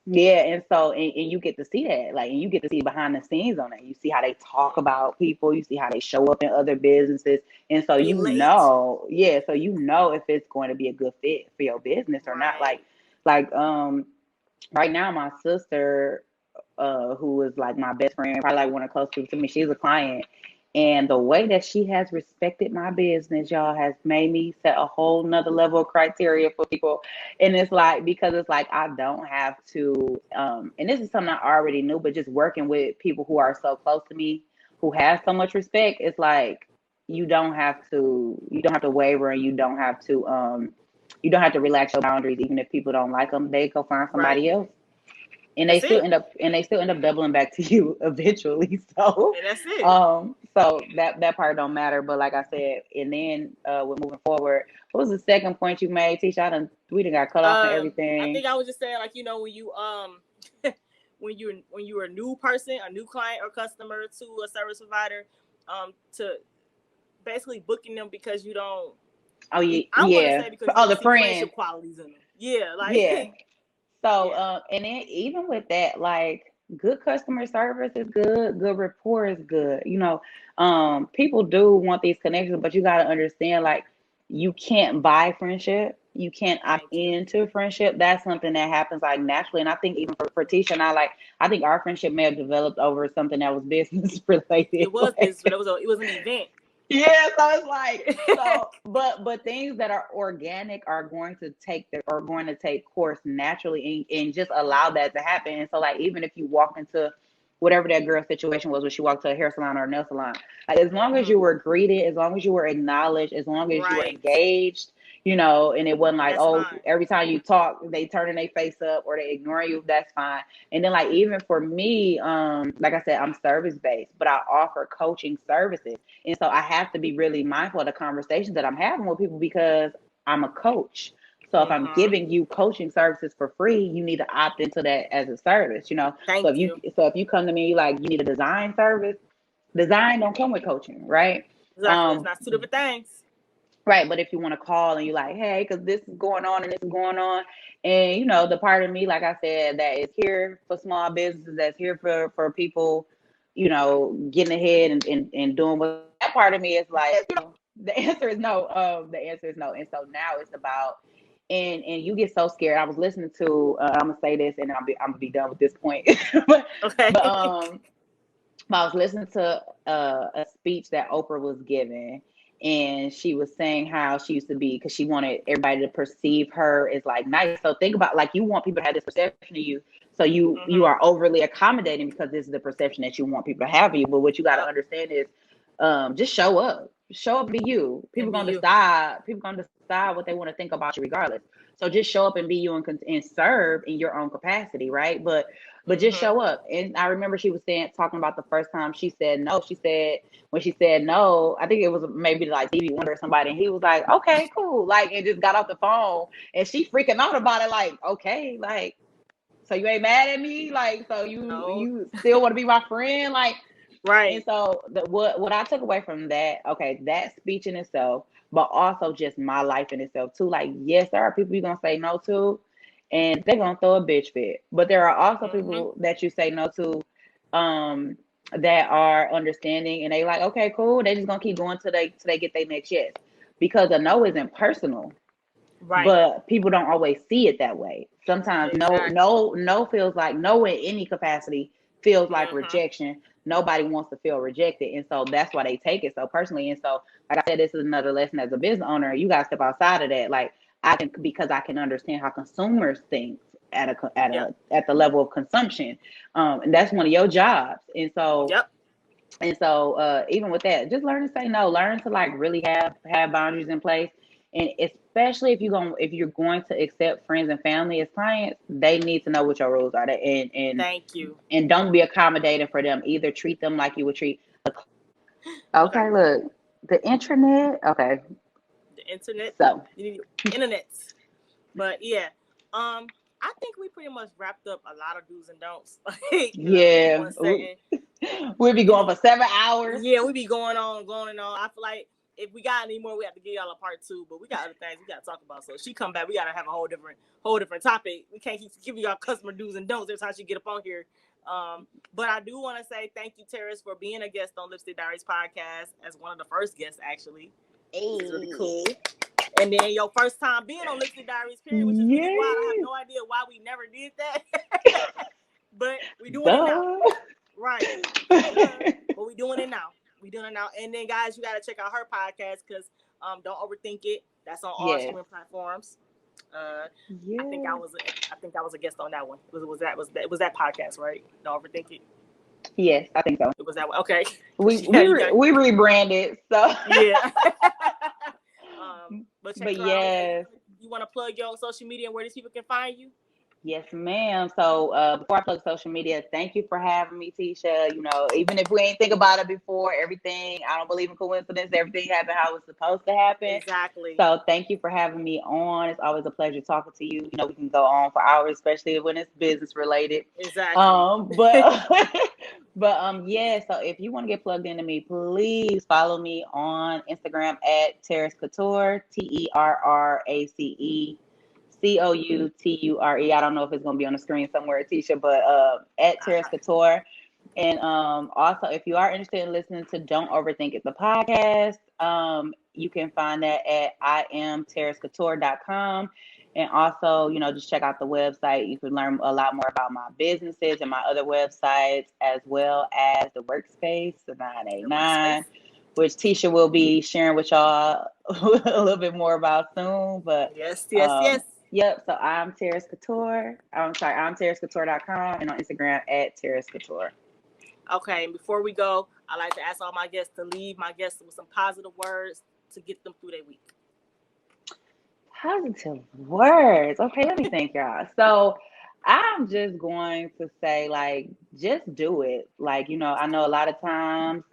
Yeah, and so and you get to see that, like, and you get to see behind the scenes on it. You see how they talk about people. You see how they show up in other businesses, and so you know, so you know if it's going to be a good fit for your business or not. Like right now, my sister, who is like my best friend, probably like one of the closest people to me, she's a client. And the way that she has respected my business, y'all, has made me set a whole nother level of criteria for people. And it's like, because it's like, I don't have to, and this is something I already knew, but just working with people who are so close to me, who has so much respect, it's like you don't have to waver, and you don't have to relax your boundaries. Even if people don't like them, they go find Right. somebody else, and That's it. they still end up doubling back to you eventually. So, And that's it. so that part don't matter. But like I said, and then we're moving forward. What was the second point you made, Tisha? We done got cut off and I everything. think I was just saying, like, you know, when you when you're a new person, a new client or customer to a service provider, to basically booking them because you don't. Oh yeah, I want to say because you Oh, don't the see friends. friendship qualities in them. Yeah, Yeah. like So, yeah, and then even with that, like good customer service is good, good rapport is good. People do want these connections, but you got to understand, like, you can't buy friendship. You can't opt thank you. into friendship. That's something that happens like naturally. And I think even for Tisha and I, like, I think our friendship may have developed over something that was business related. It was business, but it was an event. Yeah, so it's like, but things that are organic are going to take course naturally, and just allow that to happen. And so, like, even if you walk into whatever that girl situation was when she walked to a hair salon or a nail salon, like, as long as you were greeted, as long as you were acknowledged, as long as you were Right. engaged, and it wasn't like, That's oh, fine. every time you talk they turning their face up or they ignoring you, that's fine. And then, like, even for me, like I said, I'm service based, but I offer coaching services. And so I have to be really mindful of the conversations that I'm having with people, because I'm a coach. So if I'm Mm-hmm. giving you coaching services for free, you need to opt into that as a service. So Thank you. if you come to me like you need a design service, design don't come with coaching, right? Exactly. It's not two different things. Right, but if you want to call and you're like, hey, because this is going on and this is going on, and the part of me, like I said, that is here for small businesses, that's here for people, getting ahead and doing what, that part of me is like, the answer is no. The answer is no. And so now it's about, and you get so scared. I was listening to, I'm gonna say this, and I'm gonna be done with this point, but Okay. but I was listening to a speech that Oprah was giving, and she was saying how she used to be, because she wanted everybody to perceive her as like nice. So think about, like, you want people to have this perception of you, so you are overly accommodating because this is the perception that you want people to have of you. But what you got to Yep. understand is, just show up, and be you. And People be gonna you. decide. People gonna decide what they want to think about you regardless. So just show up and be you, and serve in your own capacity, right? But just show up. And I remember she was talking about the first time she said no. She said, when she said no, I think it was maybe like Stevie Wonder or somebody, and he was like, okay, cool, like, and just got off the phone, and she freaking out about it, like, okay, like, so you ain't mad at me, like, so you No. you still want to be my friend, like. And Right. so what I took away from that, okay, that speech in itself, but also just my life in itself too. Like, yes, there are people you're gonna say no to, and they're gonna throw a bitch fit. But there are also people that you say no to, that are understanding, and they like, okay, cool. They just gonna keep going till they get their next yes. Because a no isn't personal, Right. but people don't always see it that way. Sometimes Exactly. no feels like no in any capacity, feels like Mm-hmm. rejection. Nobody wants to feel rejected, and so that's why they take it so personally. And so, like I said, this is another lesson as a business owner. You got to step outside of that. Like, because I can understand how consumers think Yep. at the level of consumption, and that's one of your jobs. And so, Yep. even with that, just learn to say no. Learn to, like, really have boundaries in place. And especially if you're going to accept friends and family as clients, they need to know what your rules are. Thank you. And don't be accommodating for them. Either treat them like you would treat a. Okay. Okay, look, the intranet. Okay, The internet. so You need internet. But yeah. I think we pretty much wrapped up a lot of do's and don'ts. In yeah, 1 second. we'll be You going know, for 7 hours. yeah, we be going and on. I feel like if we got any more, we have to give y'all a part 2. But we got other things we got to talk about. So if she come back, we got to have a whole different topic. We can't keep giving y'all customer do's and don'ts every time she get up on here. But I do want to say thank you, Terrace, for being a guest on Lipstick Diaries podcast as one of the first guests, actually. Hey. It's really cool. And then your first time being on Lipstick Diaries, period, which is really wild. I have no idea why we never did that. But we doing it now. Right. But we doing it now. And then, guys, you got to check out her podcast because Don't Overthink It. That's on all streaming platforms. I think I was a guest on that one. Was that podcast, right? Don't Overthink It. Yes, I think so. It was that way. Okay. We Yeah, we rebranded, so yeah. But check but her out. yes. You want to plug your social media and where these people can find you? Yes, ma'am. So before I plug social media, thank you for having me, Tisha. You know, even if we ain't think about it before, everything, I don't believe in coincidence. Everything happened how it's supposed to happen. Exactly. So thank you for having me on. It's always a pleasure talking to you. You know, we can go on for hours, especially when it's business related. Exactly. Yeah, so if you want to get plugged into me, please follow me on Instagram at Terrace Couture, TerraceCoure. I don't know if it's going to be on the screen somewhere, Tisha, but at Terrace Couture. And also, if you are interested in listening to Don't Overthink It, the podcast, you can find that at IamTerraceCouture.com. And also, you know, just check out the website. You can learn a lot more about my businesses and my other websites, as well as the workspace, the 989, which Tisha will be sharing with y'all a little bit more about soon. But yes. Yep. So I'm Terrace Couture. I'm TerraceCouture.com, and on Instagram at Terrace Couture. Okay. And before we go, I like to ask all my guests to leave my guests with some positive words to get them through their week. Positive words. Okay, let me think, y'all. So I'm just going to say, like, just do it. Like, you know, I know a lot of times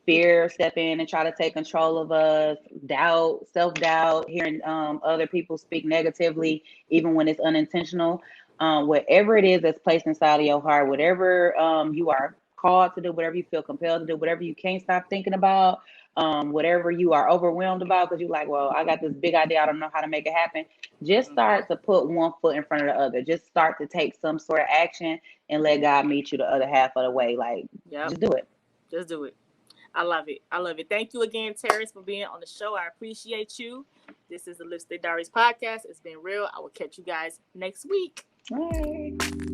fear step in and try to take control of us, doubt, self-doubt, hearing other people speak negatively, even when it's unintentional. Whatever it is that's placed inside of your heart, whatever you are called to do, whatever you feel compelled to do, whatever you can't stop thinking about, whatever you are overwhelmed about because you're like, well, I got this big idea, I don't know how to make it happen. Just start to put one foot in front of the other. Just start to take some sort of action and let God meet you the other half of the way. Like, just do it. Just do it. I love it. I love it. Thank you again, Terrace, for being on the show. I appreciate you. This is the Lipstick Diaries podcast. It's been real. I will catch you guys next week. Bye.